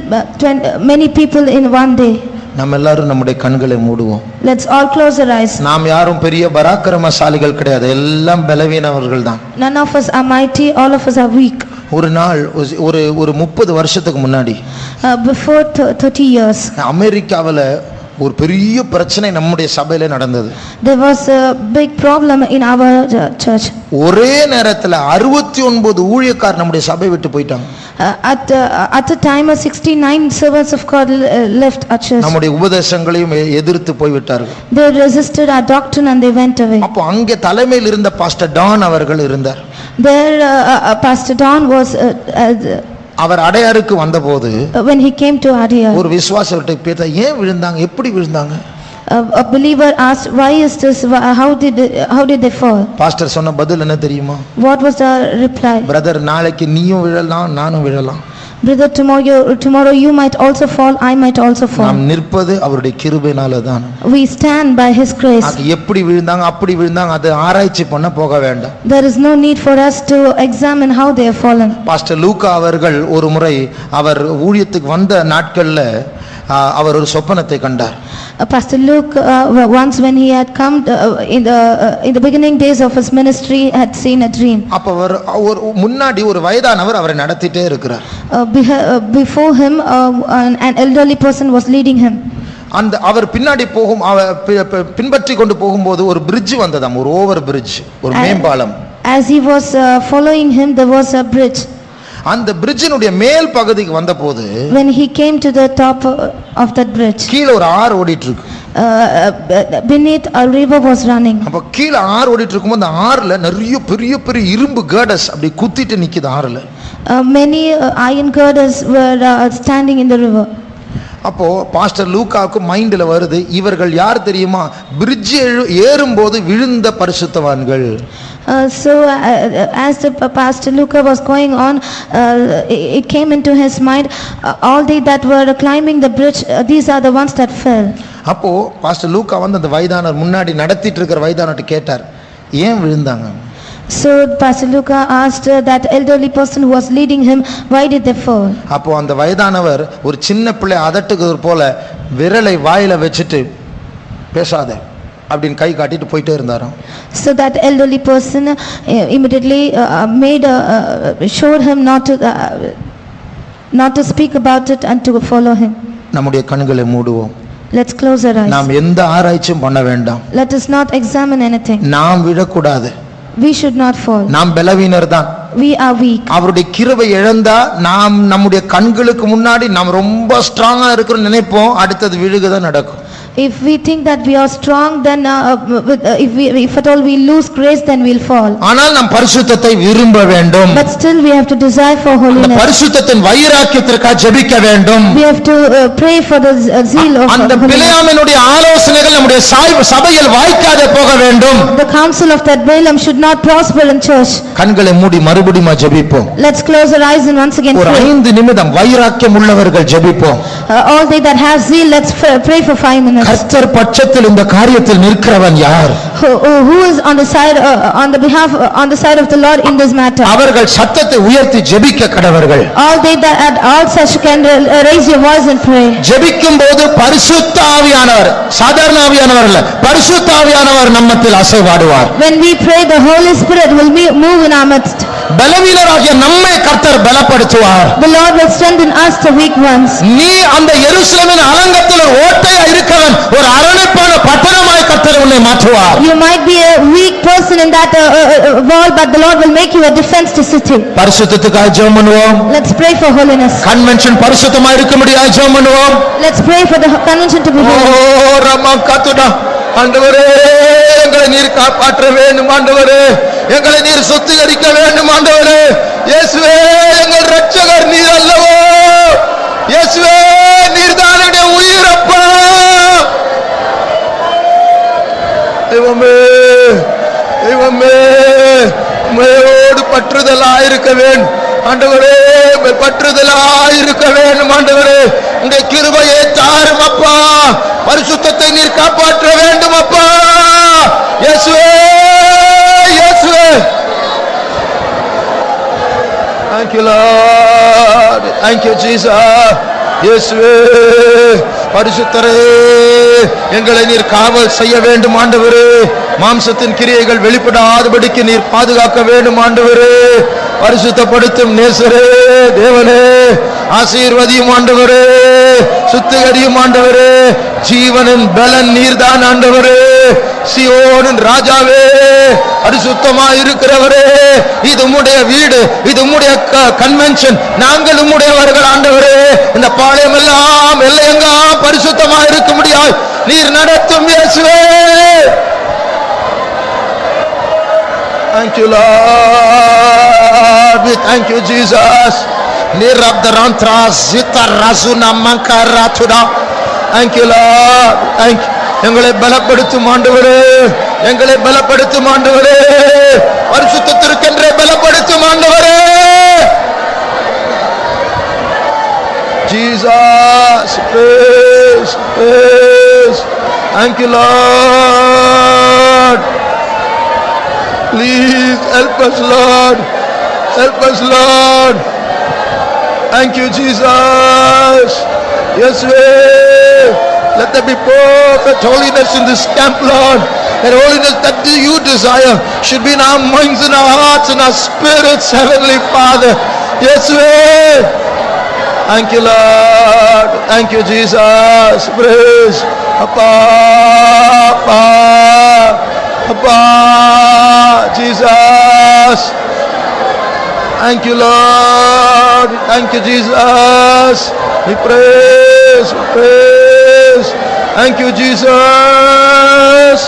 many people in one day. நம்ம எல்லாரும் நம்முடைய கண்களை மூடுவோம். Let's all close our eyes. நாம் யாரும் பெரிய பராக்கிரமசாலிகள் கிடையாது, எல்லாம் பலவீனவர்கள் தான். None of us are mighty, all of us are weak. ஒரு நாள் ஒரு 30 வருஷத்துக்கு முன்னாடி, before 30 years, அமெரிக்காவில் ஒரு பெரிய பிரச்சனை நம்முடைய சபையில நடந்தது. There was a big problem in our church. ஒரே நேரத்துல 69 ஊழியக்காரர் நம்முடைய சபை விட்டு போயிட்டாங்க. At the time 69 servants of God left our church. நம்முடைய உபதேசங்களையும் எதிர்த்து போய் விட்டார்கள். They resisted our doctrine and they went away. அப்போ அங்கே தலைமையில் இருந்த பாஸ்டர் டான் அவர்கள் இருந்தார். There Pastor Don was அவர் அடையாருக்கு வந்தபோது, when he came to Adiyar, ஒரு விசுவாசிகிட்ட கேட்டா ஏன் விழுந்தாங்க, எப்படி விழுந்தாங்க? A believer asked, why is this, how did they fall? Pastor சொன்ன பதில் என்ன தெரியுமா? What was the reply? Brother, நாளைக்கு நீயும் விழலாம், நானும் விழலாம். Brother, tomorrow you might also fall, I might also fall. நாம் நிற்பது அவருடைய கிருபையினால தான். We stand by his grace. அது எப்படி விழுந்தாங்க, அப்படி விழுந்தாங்க, அது ஆராய்ச்சி பண்ண போக வேண்டாம். There is no need for us to examine how they have fallen. Pastor Luka அவர்கள் ஒரு முறை அவர் ஊழியத்துக்கு வந்த நாட்கள்ல அவர் ஒரு சொப்பனத்தை கண்டார். Pastor Luke once when he had come in the beginning days of his ministry had seen a dream. அப்ப அவர் முன்னாடி ஒரு வயதானவர் அவரை நடத்திட்டே இருக்கிறார். Before him an elderly person was leading him. அந்த அவர் பின்னாடி பின்பற்றி கொண்டு போகும்போது ஒரு பிரிட்ஜ் வந்ததாம், ஒரு ஓவர் பிரிட்ஜ், ஒரு மேம்பாலம். As he was following him, there was a bridge. அந்த பிரிட்ஜினுடைய மேல் பகுதிக்கு வந்தபோது, when he came to the top of that bridge, கீழ ஒரு ஆறு ஓடிட்டு இருக்கு. beneath a river was running. அப்ப கீழ ஆறு ஓடிட்டு இருக்கும்போது அந்த ஆறுல நிறைய பெரிய பெரிய இரும்பு girders அப்படி குத்திட்டு நிக்குது ஆறுல. Many iron girders were standing in the river. அப்போ பாஸ்டர் லூக்காவுக்கு மைண்ட்ல வருது, இவர்கள் யார் தெரியுமா? பிரிட்ஜ் ஏறும்போது விழுந்த பரிசுத்தவான்கள். As the Pastor Luca was going on, it came into his mind, all they that were climbing the bridge, these are the ones that fell. அப்போ பாஸ்டர் லூக்கா வந்து அந்த வயதானர் முன்னாடி நடத்திட்டு இருக்கிற வயதானர்ட்ட கேட்டார், ஏன் விழுந்தாங்க? So Pastor Luca asked that elderly person who was leading him, why did they fall? அப்போ அந்த வயதானவர் ஒரு சின்ன பிள்ளை அதட்டுகிறது போல விரலை வாயில வச்சுட்டு பேசாத அப்படின்னு கை காட்டிட்டு போயிட்டே இருந்தாராம். So that elderly person immediately showed him not to speak about it and to follow him. நம்முடைய கண்களை மூடுவோம். Let's close our eyes. நாம் எந்த ஆராய்ச்சியும் பண்ண வேண்டாம். Let us not examine anything. நாம் விழக்கூடாது. We should not fall. நாம் பலவீனர் தான். We are weak. அவருடைய கிருபை இழந்தா நாம் நம்முடைய கண்களுக்கு முன்னாடி நாம் ரொம்ப ஸ்ட்ராங்கா இருக்கிறோம் நினைப்போம், அடுத்தது விழுகதான் நடக்கும். If we think that we are strong, then if at all we lose grace, then we'll fall. ஆனால் நாம் பரிசுத்தத்தை விரும்ப வேண்டும். But still we have to desire for holiness. பரிசுத்தத்தின் வைராக்கியத்திற்காக ஜெபிக்க வேண்டும். We have to pray for the zeal of அந்த பிலேயாமினுடைய ஆலோசனைகள் நம்முடைய சபையில் வாய்க்காதே போக வேண்டும். The counsel of that Balaam should not prosper in church. கண்களை மூடி மறுபடியும் ஜெபிப்போம். Let's close our eyes and once again ஒரு pray. 5 நிமிடம் வைராக்கியம் உள்ளவர்கள் ஜெபிப்போம். All they that have zeal, let's pray for 5 minutes. கர்த்தர் பட்சத்தில் இந்த காரியத்தில் நிற்கிறவன் யார்? Who is on the side on the side of the Lord in this matter? அவர்கள் சத்தத்தை உயர்த்தி ஜெபிக்க கடவர்கள். All they that at all such can raise your voice and pray. ஜெபிக்கும்போது பரிசுத்த ஆவியானவர், சாதாரண ஆவியானவர் அல்ல, பரிசுத்த ஆவியானவர் நம்மத்தில் அசைவாடுவார். When we pray, the Holy Spirit will move in our midst. பலவீனராகிய நம்மை கர்த்தர் பலப்படுத்துவார். The Lord will strengthen us, the weak ones. நீ அந்த எருசலேமின் அலங்கத்தில் ஒரு ஓட்டையா இருக்கவன், ஒரு அரணைப்பான பட்டணமாய் கர்த்தர் உன்னை மாற்றுவார். You might be a weak person in that wall, but the Lord will make you a defense city. பரிசுத்தத்துக்காக ஜெபம் பண்ணுவோம். Let's pray for holiness. Convention பரிசுத்தமா இருக்கும்படியாக ஜெபம் பண்ணுவோம். Let's pray for the convention to be holy. ஓ ரமா கத்துடா, ஆண்டவரே எங்களை நீர் காப்பாற்ற வேண்டும், ஆண்டவரே எங்களை நீர் சுத்திகரிக்க வேண்டும், ஆண்டவரே இயேசுவே எங்கள் இரட்சகர் நீர் அல்லவோ, இயேசுவே நீர்தான் என்னுடைய உயிர் அப்பா. தெய்வமே தெய்வமே உம்மையோடு பற்றுதலாயிருக்க வேண்டும் ஆண்டவரே, பற்றுதலாயிருக்க வேண்டும் ஆண்டவரே, உங்களுடைய கிருபையை தாரும் அப்பா, பரிசுத்தத்தை நீர் காப்பாற்ற வேண்டும் அப்பா. இயேசுவே இயேசுவே, thank you Lord, thank you Jesus. இயேசுவே பரிசுத்தரே, எங்களை நீர் காவல் செய்ய வேண்டும் ஆண்டவரே, மாம்சத்தின் கிரியைகள் வெளிப்படாதபடிக்கு நீர் பாதுகாக்க வேண்டும் ஆண்டவரே, பரிசுத்தப்படுத்தும் நேசரே தேவனே, ஆசீர்வதியும் ஆண்டவரே, சுத்திகரியும் ஆண்டவரே, ஜீவனின் பலன் நீர்தான் ஆண்டவரே, சியோனின் ராஜாவே, பரிசுத்தமாய் இருக்கிறவரே, இது உம்முடைய வீடு, இது உம்முடைய கன்வென்ஷன், நாங்கள் உம்முடையவர்கள் ஆண்டவரே, இந்த பாளையம் எல்லாம் எல்லையெல்லாம் பரிசுத்தமாய் இருக்க முடியாது நீர் நடத்தும் இயேசுவே. Thank you Lord, we thank you Jesus. Nirabdarantra zitarazuna mankaratuda. Thank you Lord, thank you. எங்களை பலப்படுத்தும் ஆண்டவரே, எங்களை பலப்படுத்தும் ஆண்டவரே, பரிசுத்தத்திற்கென்றே பலப்படுத்தும் ஆண்டவரே. Jesus, praise, praise. Thank you Lord. Please help us Lord, help us Lord. Thank you Jesus. Yes way. Let there be perfect holiness in this camp Lord. That holiness that you desire should be in our minds, in our hearts, in our spirits, Heavenly Father. Yes way. Thank you Lord, thank you Jesus. Praise Appa, Appa, Appa, Jesus. Thank you Lord, thank you Jesus. We praise, we praise. Thank you Jesus.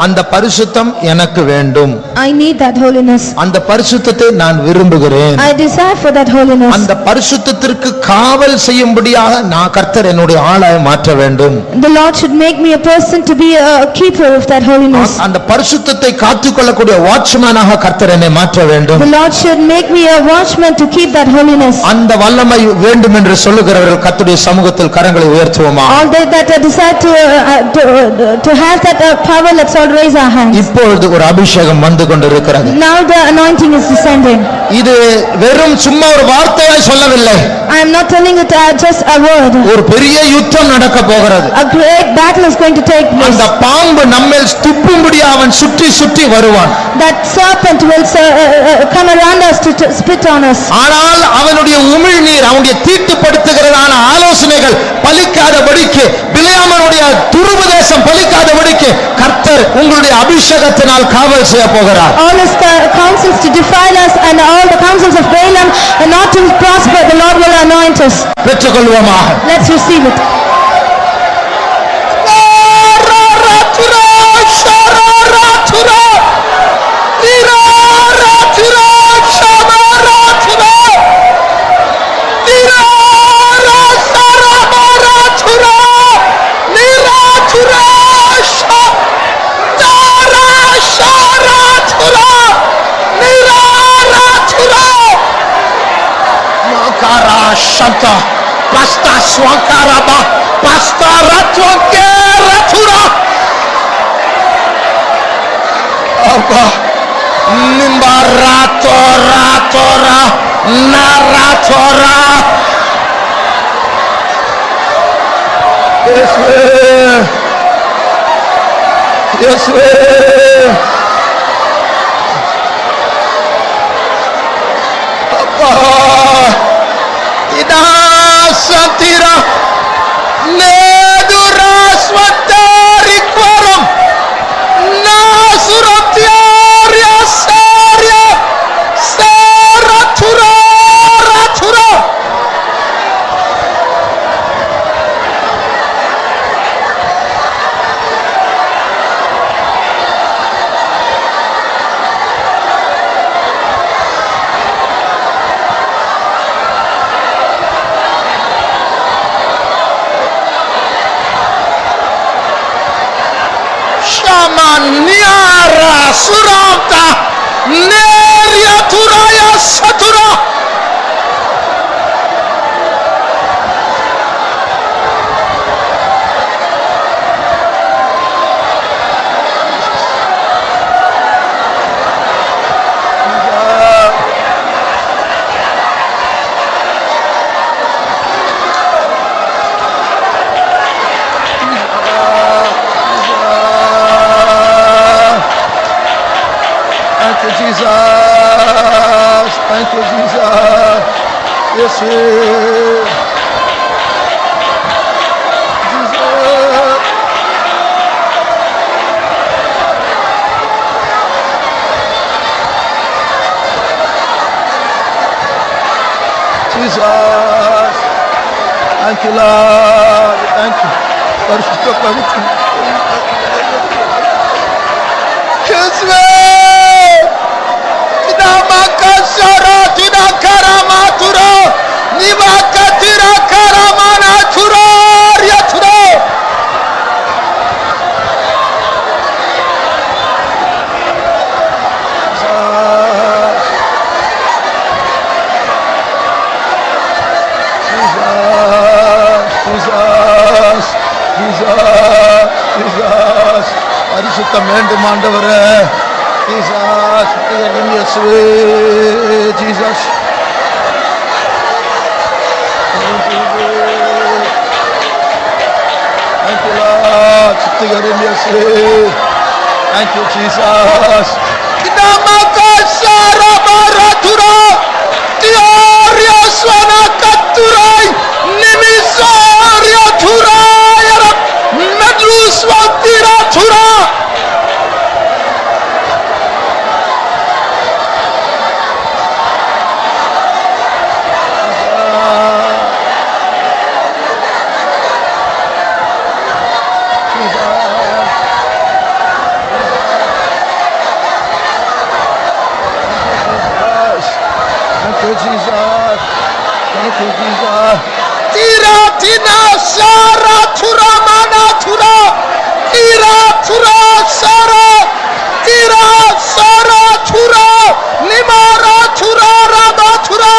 அந்த பரிசுத்தம் எனக்கு வேண்டும். I need that holiness. அந்த பரிசுத்தத்தை நான் விரும்புகிறேன். I desire for that holiness. அந்த பரிசுத்தத்திற்கு காவல் செய்யும்படியாக நான் கர்த்தர் என்னுடைய ஆளாய் மாற்ற வேண்டும். The Lord should make me a person to be a keeper of that holiness. அந்த பரிசுத்தத்தை காத்துக்கொள்ளக்கூடிய வாட்ச்மேனாக கர்த்தர் என்னை மாற்ற வேண்டும். The Lord should make me a watchman to keep that holiness. அந்த வல்லமை வேண்டும் என்று சொல்லுகிறவர்கள் கர்த்தருடைய சமூகத்தில் கரங்களை உயர்த்துவோமா? All they that desire to have that power, let's all raise our hands. இப்பொழுது ஒரு அபிஷேகம் வந்து கொண்டிருக்கிறது. Now the anointing is descending. இது வெறும் சும்மா ஒரு வார்த்தையாய் சொல்லவில்லை. I am not telling it just a word. ஒரு பெரிய யுத்தம் நடக்க போகிறது. A great battle is going to take place. அந்த பாம்பு நம்மேல் துப்பும்படி அவன் சுற்றி சுற்றி வருவான். That serpent will come around us to spit on us. ஆனால் அவனுடைய உமிழ்நீர், அவனுடைய தீட்டுப்படுத்துகிறதான ஆலோசனைகள் பலிக்காதபடிக்கு, பிலேயாமனுடைய துருபதேசம் பலிக்காதபடிக்கு கர்த்தர் உங்களுடைய அபிஷேகத்தினால் காவல் செய்ய போகிறார். All his counsels to defile us and all the counsels of Balaam and not to prosper, the Lord will anoint us. பெற்றுக்கொள்வோமாக. Let's receive it. Shanta pasta swankaraba pasta ratwankeratura Abba nimbaratora naratora Yes we Abba Satira Nedura Swatari Quorum Nasuratiaria Saria Saratura Ratura Niara Suranta Neria Turaya Satura Jesus, thank you Jesus, yes Jesus, Jesus, thank you Lord, thank you, Parishta Pavitra, Jesus. Makasara tina karama turo nimakatira karamana turo ryaturo Jesus பரிசுத்தம் வேண்டும் ஆண்டவரே Jesus, Jesus. Thank you, Lord. Thank you, Jesus. Tira tina shara thura mana thura. Tira thura shara. Tira shara thura. Nimara thura rada thura.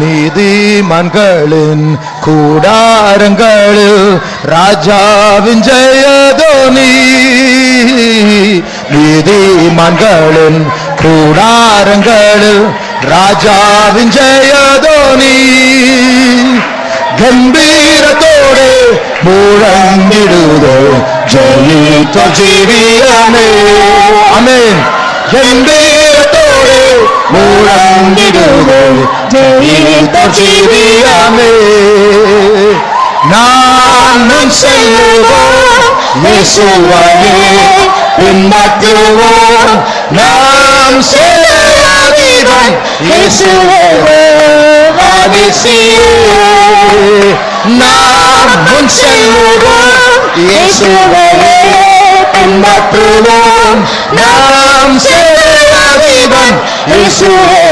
நீதிமான்களின் கூடாரங்களில் ராஜாவின் ஜெயதோனி. நீதிமான்களின் கூடாரங்களில் ராஜாவின் ஜெயதோனி. கம்பீரத்தோடு முழங்கிடுதோ ஜெயித்த ஜீவியமே. ஆமென். கம்பீரத்தோடு முழங்கிடுதோ ஜெயித்த ஜீவியமே. நான் முன் செல்லுவோம் இயேசுவையே பின்பற்றுவோம். நாம் சேராதீவன் இயேசுவே வாதிசியே. நாம் முன் செல்லுவோம் இயேசுவையே பின்பற்றுவோம். நாம் சேராதீவன் இயேசுவே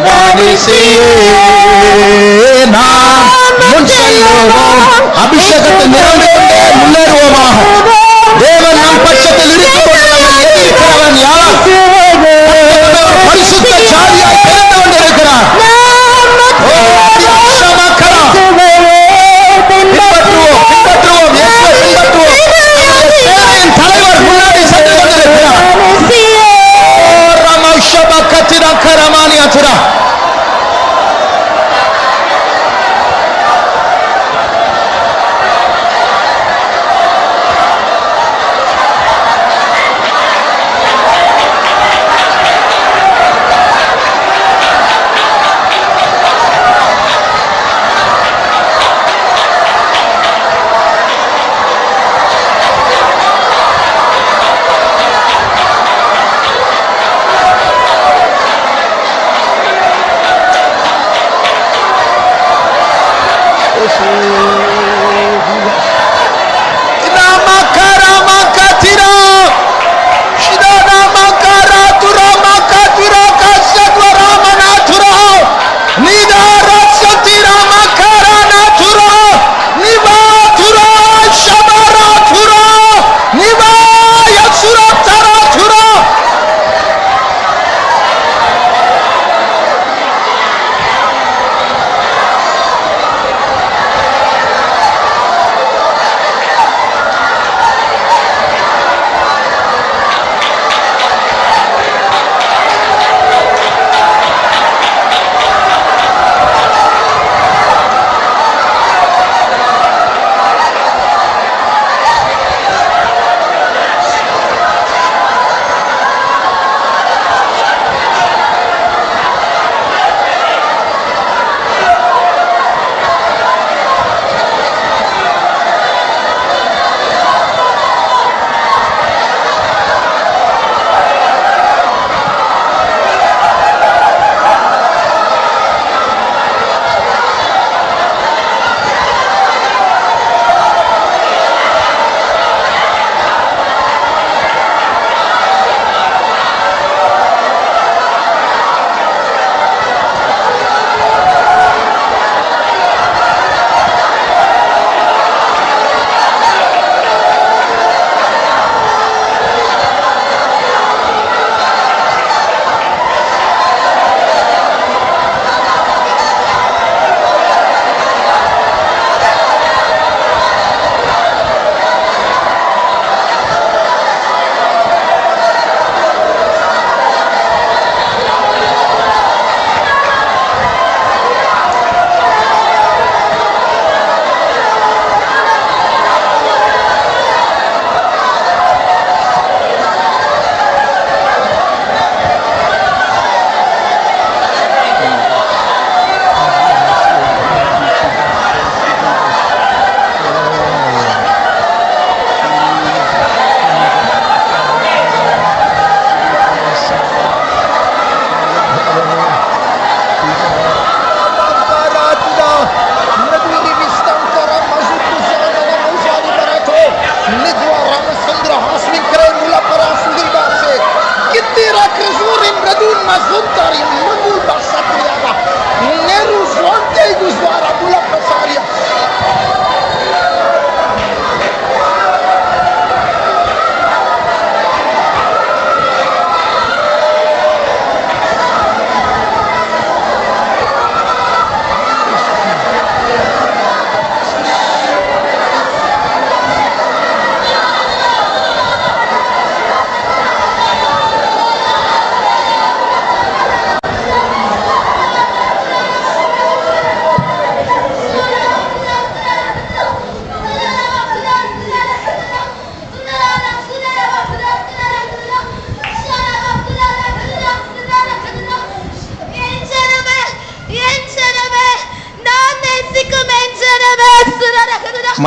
வாதிசியே. நாம் முன் செல்லுவோம். அபிஷேகத்தை நிரம்பிக் கொண்டே முன்னேறுவோமாக. தேவன் நம் பட்சத்தில் இருக்கிறவன் யார்? பரிசுத்த சாதியாய் பிறந்து கொண்டிருக்கிறார். பின்பற்றுவோம், பின்பற்றுவோம், இயேசுவை பின்பற்றுவோம். சேனையின் தலைவர் முன்னாடி சென்று கொண்டிருக்கிறார். ரமஷபகத்திரா கரமானியாத்திரா.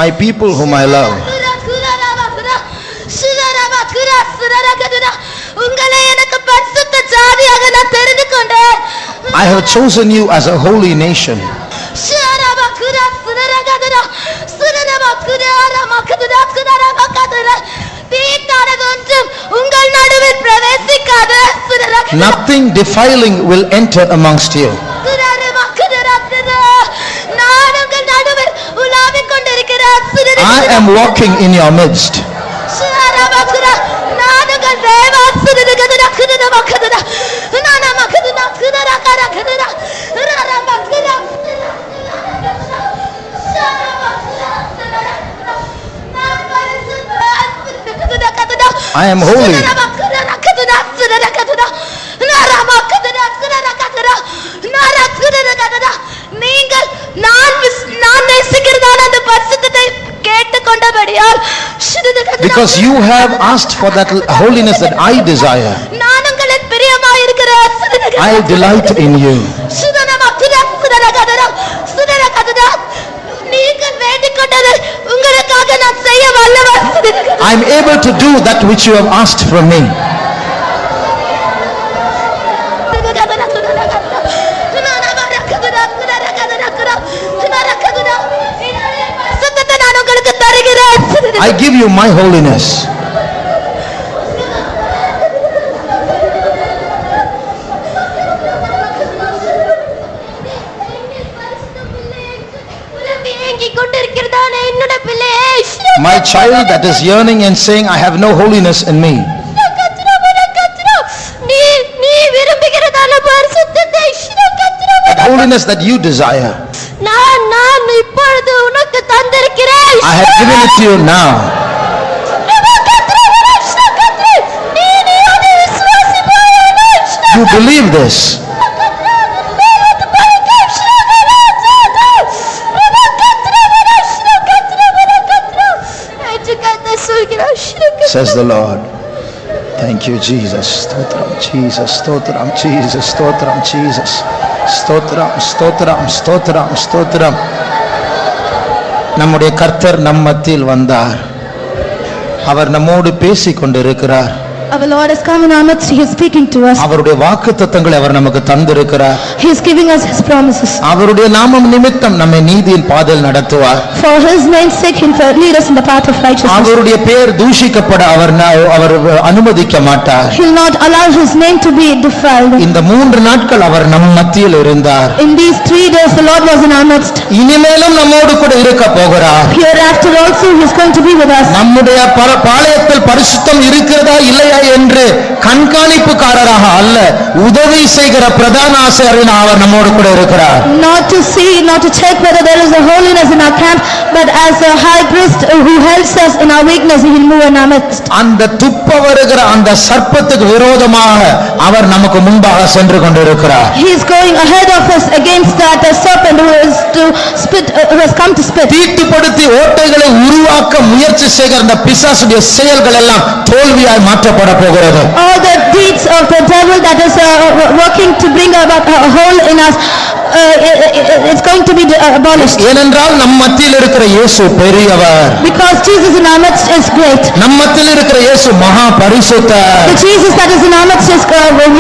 my people whom I love. உங்களை எனக்கு பரிசுத்த ஜாதியாக நான் தெரிந்து கொண்டேன். I have chosen you as a holy nation. உங்கள் நடுவில் பிரவேசிக்காது. Nothing defiling will enter amongst you. நான் உங்கள் நடுவில் உலாவிக் கொண்டிருக்கிறேன். I am walking in your midst. I am holy. நீங்கள் நான் நேசிக்கிறதான அந்த பரிசுத்தத்தை கேட்டுக்கொண்டபடியால் Because you have asked for that holiness that I desire. நான் உங்களில் பிரியமாயிருக்கிறேன். I delight in you. நீங்கள் வேண்டிக்கொண்டதை உங்களுக்காக நான் செய்ய வல்லவர். I am able to do that which you have asked from me. நான் உங்களுக்கு தருகிறேன். I give you my holiness. My child that is yearning and saying, I have no holiness in me. That holiness that you desire, நான் இப்பொழுது உனக்கு தந்திருக்கிறேன். I have given it to you now. You believe this. Says the Lord. Thank you, Jesus. Stotram, Jesus. Stotram, Jesus. Stotram, Jesus. Stotram, stotram, stotram, stotram. நம்முடைய கர்த்தர் நம் மத்தியில் வந்தார். அவர் நம்மோடு பேசிக் கொண்டிருக்கிறார். Our Lord has come in our midst. He is speaking to us. அவருடைய வாக்குத்தத்தங்களை அவர் நமக்கு தந்திருக்கிறார். He is giving us His promises. அவருடைய நாமம் நிமித்தம் நம்மை நீதியின் பாதையில் நடத்துவார். For His name's sake, He will lead us in the path of righteousness. அவருடைய பெயர் தூஷிக்கப்பட அவர் அனுமதிக்க மாட்டார். He will not allow His name to be defiled. இந்த 3 நாட்கள் அவர் நம் மத்தியில் இருந்தார். In these 3 days, the Lord was in our midst. இனிமேலும் நம்மோடு கூட இருக்க போகிறார். Hereafter also, He is going to be with us. நம்முடைய பாளையத்தில் பரிசுத்தம் இருக்கிறதா இல்லையா என்று கண்காணிப்புக்காரராக அல்ல, உதவி செய்கிற பிரதான ஆசாரியனாக அவர் நம்மோடு கூட இருக்கிறார். Not to see, not to check whether there is a holiness in our camp, but as a high priest who helps us in our weakness, He will move in our midst. அந்த துப்ப வருகிற அந்த சர்ப்பத்துக்கு விரோதமாக அவர் நமக்கு முன்பாக சென்று கொண்டிருக்கிறார். He is going ahead of us against that serpent who is to spit, who has come to spit. தீட்டுப்படுத்தி ஓட்டைகளை உருவாக்க முயற்சி செய்கிற அந்த பிசாசுடைய செயல்கள் எல்லாம் தோல்வியாய் மாற்றப்பட போகிறது. All the deeds of the devil that is working to bring about a hole in us, it's going to be abolished. ஏனென்றால் நம் மத்தியில் இருக்கிற இயேசு பெரியவர். Because Jesus in our midst is great. நம் மத்தியில் இருக்கிற இயேசு மகா பரிசுத்தர். The Jesus that is in our midst is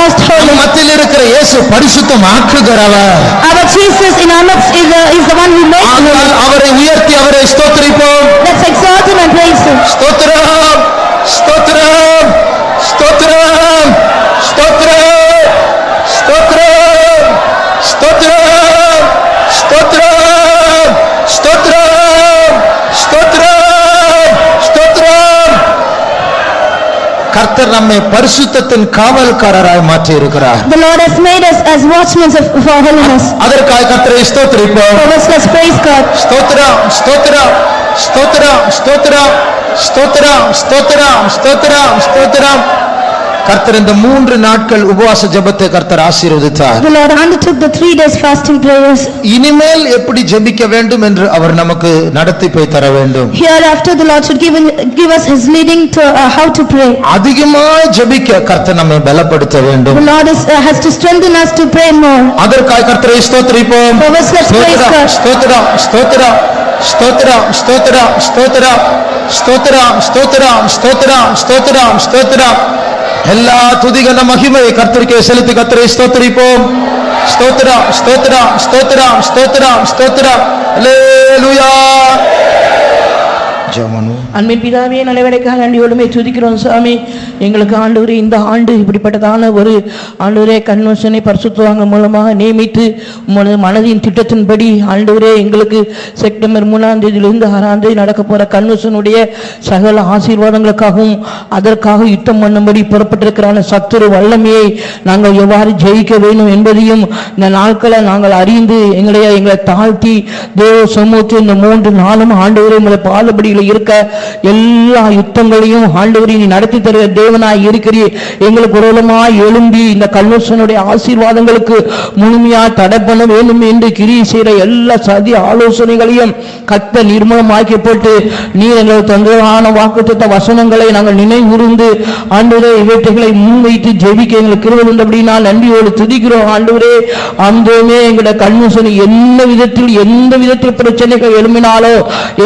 most holy. நம் மத்தியில் இருக்கிற இயேசு பரிசுத்தமாக்குகிறவர். Our Jesus in our midst is the one who makes holy. அவரை உயர்த்தி அவரை ஸ்தோத்திரிப்போம். Let's exalt Him and praise Him. ஸ்தோத்திரம், ஸ்தோத்திரம், ஸ்தோத்திரம், ஸ்தோத்திரம், ஸ்தோத்திரம், ஸ்தோத்திரம், ஸ்தோத்திரம், ஸ்தோத்திரம், ஸ்தோத்திரம், ஸ்தோத்திரம். கர்த்தர் நம்மை பரிசுத்தத்தின் காவல்காரராய் மாற்றி இருக்கிறார். The Lord has made us as watchmen for holiness. அதற்காக கர்த்தரை ஸ்தோத்திரிப்போம். For this, let's praise God. ஸ்தோத்திரம், ஸ்தோத்திரம், ஸ்தோத்திரம், ஸ்தோத்திரம், ஸ்தோத்திரம், ஸ்தோத்திரம், ஸ்தோத்திரம், ஸ்தோத்திரம். கர்த்தர் இந்த 3 நாட்கள் உபவாச ஜெபத்தை கர்த்தர் ஆசீர்வதித்தார். The Lord undertook the 3 days fasting prayers. இனிமேல் எப்படி ஜெபிக்க வேண்டும் என்று அவர் நமக்கு நடத்திப்பை தர வேண்டும். Hereafter the Lord should give us His leading to how to pray. அதிகமாய் ஜெபிக்க கர்த்தர் நம்மை பலப்படுத்த வேண்டும். The Lord has to strengthen us to pray more. அதற்காக கர்த்தரை ஸ்தோத்திரிப்போம். For this, let's praise God. ஸ்தோத்திரம், ஸ்தோத்திரம், ஸ்தோத்திரம் ஸ்தோத்திரம் ஸ்தோத்திரம் ஸ்தோத்திரம் ஸ்தோத்திரம் ஸ்தோத்திரம் ஸ்தோத்திரம் ஸ்தோத்திரம். எல்லா துதிகன மகிமை கர்த்தருக்கே செலுத்தி கர்த்தரை ஸ்தோத்திரிப்போம். ஸ்தோத்திரம் ஸ்தோத்திரம் ஸ்தோத்திரம் ஸ்தோத்திரம் ஸ்தோத்திரம். அல்லேலூயா. ஜெபமனு. அன்பின் பிதாவே, நல்லவேளைக்காக நன்றியோடுமே துதிக்கிறோம் சாமி. எங்களுக்கு ஆண்டவரே இந்த ஆண்டு இப்படிப்பட்டதான ஒரு ஆண்டவரே கன்வென்ஷனை பரிசுத்தவாங்க மூலமாக நியமித்து உமது மனதின் திட்டத்தின்படி ஆண்டவரே எங்களுக்கு செப்டம்பர் 3ஆம் தேதியிலிருந்து 6ஆம் தேதி நடக்க போற கன்வென்ஷனுடைய சகல ஆசீர்வாதங்களுக்காகவும் அதற்காக யுத்தம் பண்ணும்படி புறப்பட்டிருக்கிற சத்துரு வல்லமையை நாங்கள் எவ்வாறு ஜெயிக்க வேண்டும் என்பதையும் இந்த நாட்களை நாங்கள் அறிந்து எங்களை தாழ்த்தி தேவ சமூகத்தில் இந்த 3 நாளும் ஆண்டவரே உங்களை பாதபடியில் இருக்க எல்லா யுத்தங்களையும் ஆண்டவரே நீ நடத்தி தருகிற தேவனாய் இருக்கிறீர். எங்களுக்கு உரலமாய் எழும்பி இந்த கன்வென்ஷனுடைய ஆசீர்வாதங்களுக்கு முழுமையா தடை பண்ண வேண்டும் என்று கிரியை செய்கிற எல்லா சதி ஆலோசனைகளையும் கத்த நிர்மூலமாக்கி போட்டு நீர் எங்களுக்கு தந்ததான வாக்குத்தத்த வசனங்களை நாங்கள் நினைவுறுந்து ஆண்டவரே இவற்றைகளை முன்வைத்து ஜெபிக்க எங்களுக்கு கிருபை தந்தபடி நான் நன்றியோடு துதிக்கிறோம். ஆண்டவரே அந்தமே எங்களுடைய கன்வென்ஷன் எந்த விதத்தில் பிரச்சனைகள் எழும்பினாலோ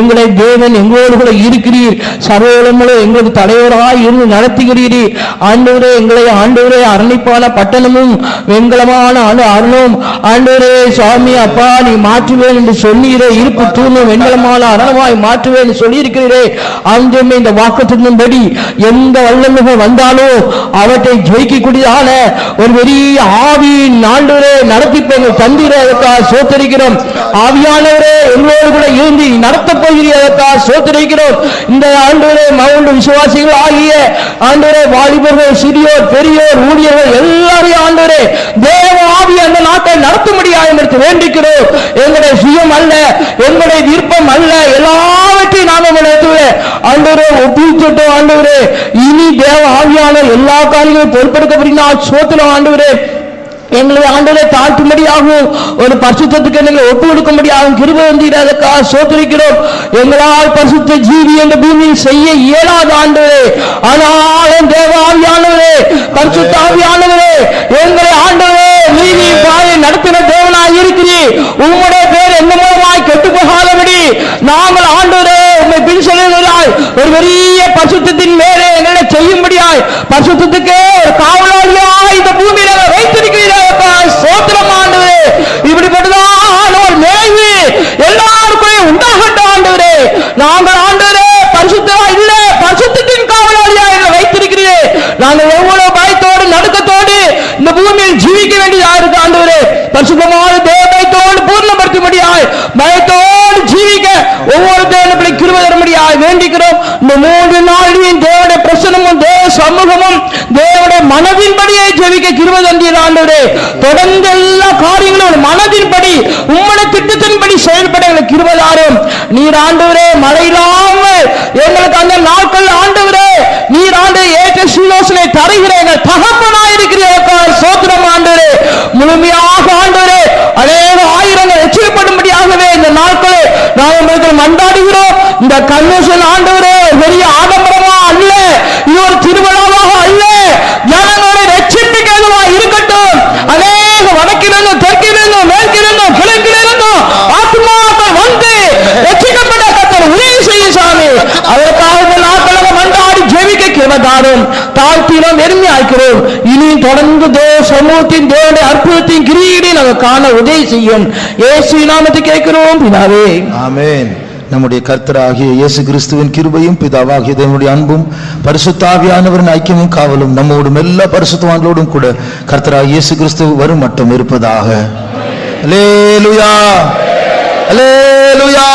எங்களை தேவன் எங்களோடு கூட இருக்கிறீர். சர்வலமுள்ள எங்களுக்கு தலைவராய் இருந்து நடத்துகிறீர். ஆண்டவரே எங்களை ஆண்டவரே அரணிப்பான பட்டணமும் வெண்கலமான அருளும் ஆண்டவரே சுவாமி அப்பா நீ மாற்றுவேன் என்று சொன்னீரே. இருப்பு தூணும் வெண்கலமான அரணமாய் மாற்றுவேன் என்று சொல்லியிருக்கிறீரே. ஆண்டவரே இந்த வாக்குத்தத்தின்படி எந்த வல்லமைகள் வந்தாலும் அவற்றை ஜெயிக்கக்கூடியதான ஒரு பெரிய ஆவியின் ஆண்டவரே நடத்திப்ப தந்திரதற்காக சோத்தரிக்கிறோம். ஆவியானவரே எங்களோடு கூட இருந்து நடத்தப் போகிறதற்காக சோத்தரிக்கிறோம். இந்த ஆண்டவரே மவுண்டு விசுவாசிகள் ஆகிய ஆண்டவரே வாலிபர்கள் சிறியோர் பெரியோர் ஊழியர்கள் எல்லாரையும் ஆண்டவரே தேவ ஆவி அந்த நாட்டை நடத்த முடியாது என்று வேண்டிக்கிறோம். எங்களுடைய சுயம் அல்ல, எங்களுடைய விருப்பம் அல்ல, எல்லாவற்றையும் நாங்கள் ஆண்டவரே ஒப்புவிச்சுட்டோம். ஆண்டவரே இனி தேவ ஆவியான எல்லா காரியங்களும் பொறுப்பெடுக்கப்படுகிறா சோத்திரம். ஆண்டவரே எங்களை ஆண்டவரே தாழ்த்தும்படியாகவும் ஒரு பரிசுத்தத்துக்கு எங்களை ஒப்பு கொடுக்கும்படியாகவும் கிருபை வந்தீரதற்காக சோதரிக்கிறோம். எங்களால் பரிசுத்த ஜீவி என்ற பூமியில் செய்ய இயலாத ஆண்டவரே, ஆனாலும் தேவ ஆவியானவரே பரிசுத்த ஆவியானவரே எங்களை ஆண்டவரே நீதி பாயை நடத்தின தேவனாய் இருக்கிறீர். உங்களுடைய பேர் எந்த மூலமாய் கெட்டு போகாதபடி நாங்கள் ஆண்டவரே உண்மை பின் சொல்லுகிறாய் ஒரு பெரிய பரிசுத்தத்தின் மேலே எங்களை செய்யும்படியாய் பரிசுத்தத்துக்கே ஒரு காவலாளியாய் இந்த பூமியில வைத்திருக்கிறீர்கள். சோத்திரம் ஆண்டவரே. இப்படிப்பட்டதான ஒரு நிறைவு எல்லாருக்கும் உண்டாகட்டும் ஆண்டவரே. நாங்கள் ஆண்டவரே பரிசுத்தமா இல்ல, பரிசுத்தத்தின் காவலாளியா எங்களை வைத்திருக்கிறீர்கள். நாங்கள் எவ்வளவு பயத்தோடு நடுக்கத்தோடு இந்த பூமியில் ஜீவிக்க வேண்டியதா இருக்கு ஆண்டவரே. பரிசுத்தமான தேவத்தோடு பூர்ணப்படுத்தும்படியாய் பயத்தோடு ஜீவிக்க ஒவ்வொரு தேவனை கிருபை தரும்படியாய் வேண்டிக்கிறோம். இந்த 3 நாளின் தேவனுடைய பிரசனமும் தேவ சமூகமும் தேவனுடைய மனதின்படியே ஜெபிக்க கிருபை தந்தீர் ஆண்டவரே. தொடர்ந்து எல்லா காரியங்களும் மனதின்படி உம்முடைய திட்டத்தின்படி செயல்பட எங்களுக்கு கிருபை தாரும். நீர் ஆண்டவரே மழையில்லாமல் எங்களுக்கு அந்த நாட்கள் ஆண்டவரே நீர் ஆண்டவரே ஏற்ற சீலோசனை தருகிற எங்கள் தகப்பனாயிருக்கிறீர்கள். சோத்திரம் ஆண்டவரே. முழுமையாக ஆண்டவரே அநேக ஆயிரங்கள் எச்சரிக்கப்படும்படியாகவே இந்த நாட்களை நாங்கள் மன்றாடுகிறோம். இந்த கன்வென்ஷன் ஆண்டவரே பெரிய ஆடம்பரமா அல்ல, இது ஒரு திருவிழாவாக அல்ல, ஜனங்களுடைய ரட்சிப்புக்கு எதுவாக இருக்கட்டும். அநேக வடக்கிலிருந்தும் தெற்கிலிருந்தும் மேற்கிலிருந்தும் கிழக்கிலிருந்தும் ஆத்மாக்கள் வந்து ரட்சிக்கப்பட்ட கர்த்தர் உதவி செய்ய சாமி. அதற்காக இந்த நாட்களை மன்றாடி ஜெபிக்க கிருபை தாரும். தாழ்த்தினோம் எருமையாக்கிறோம். இனி தொடர்ந்து தேவ சமூகத்தின் தேவனுடைய அற்புதத்தின் கிரியையை நாங்கள் காண உதவி செய்யும். இயேசு நாமத்தை கேட்கிறோம் பிதாவே, ஆமென். நம்முடைய கர்த்தராகிய இயேசு கிறிஸ்துவின் கிருபையும் பிதாவாகிய தேவனுடைய அன்பும் பரிசுத்த ஆவியானவரின் ஐக்கியமும் காவலும் நம்மோடும் எல்லா பரிசுத்தவான்களோடும் கூட கர்த்தராகிய இயேசு கிறிஸ்து வரும் மட்டும் இருப்பதாக. அல்லேலூயா, அல்லேலூயா.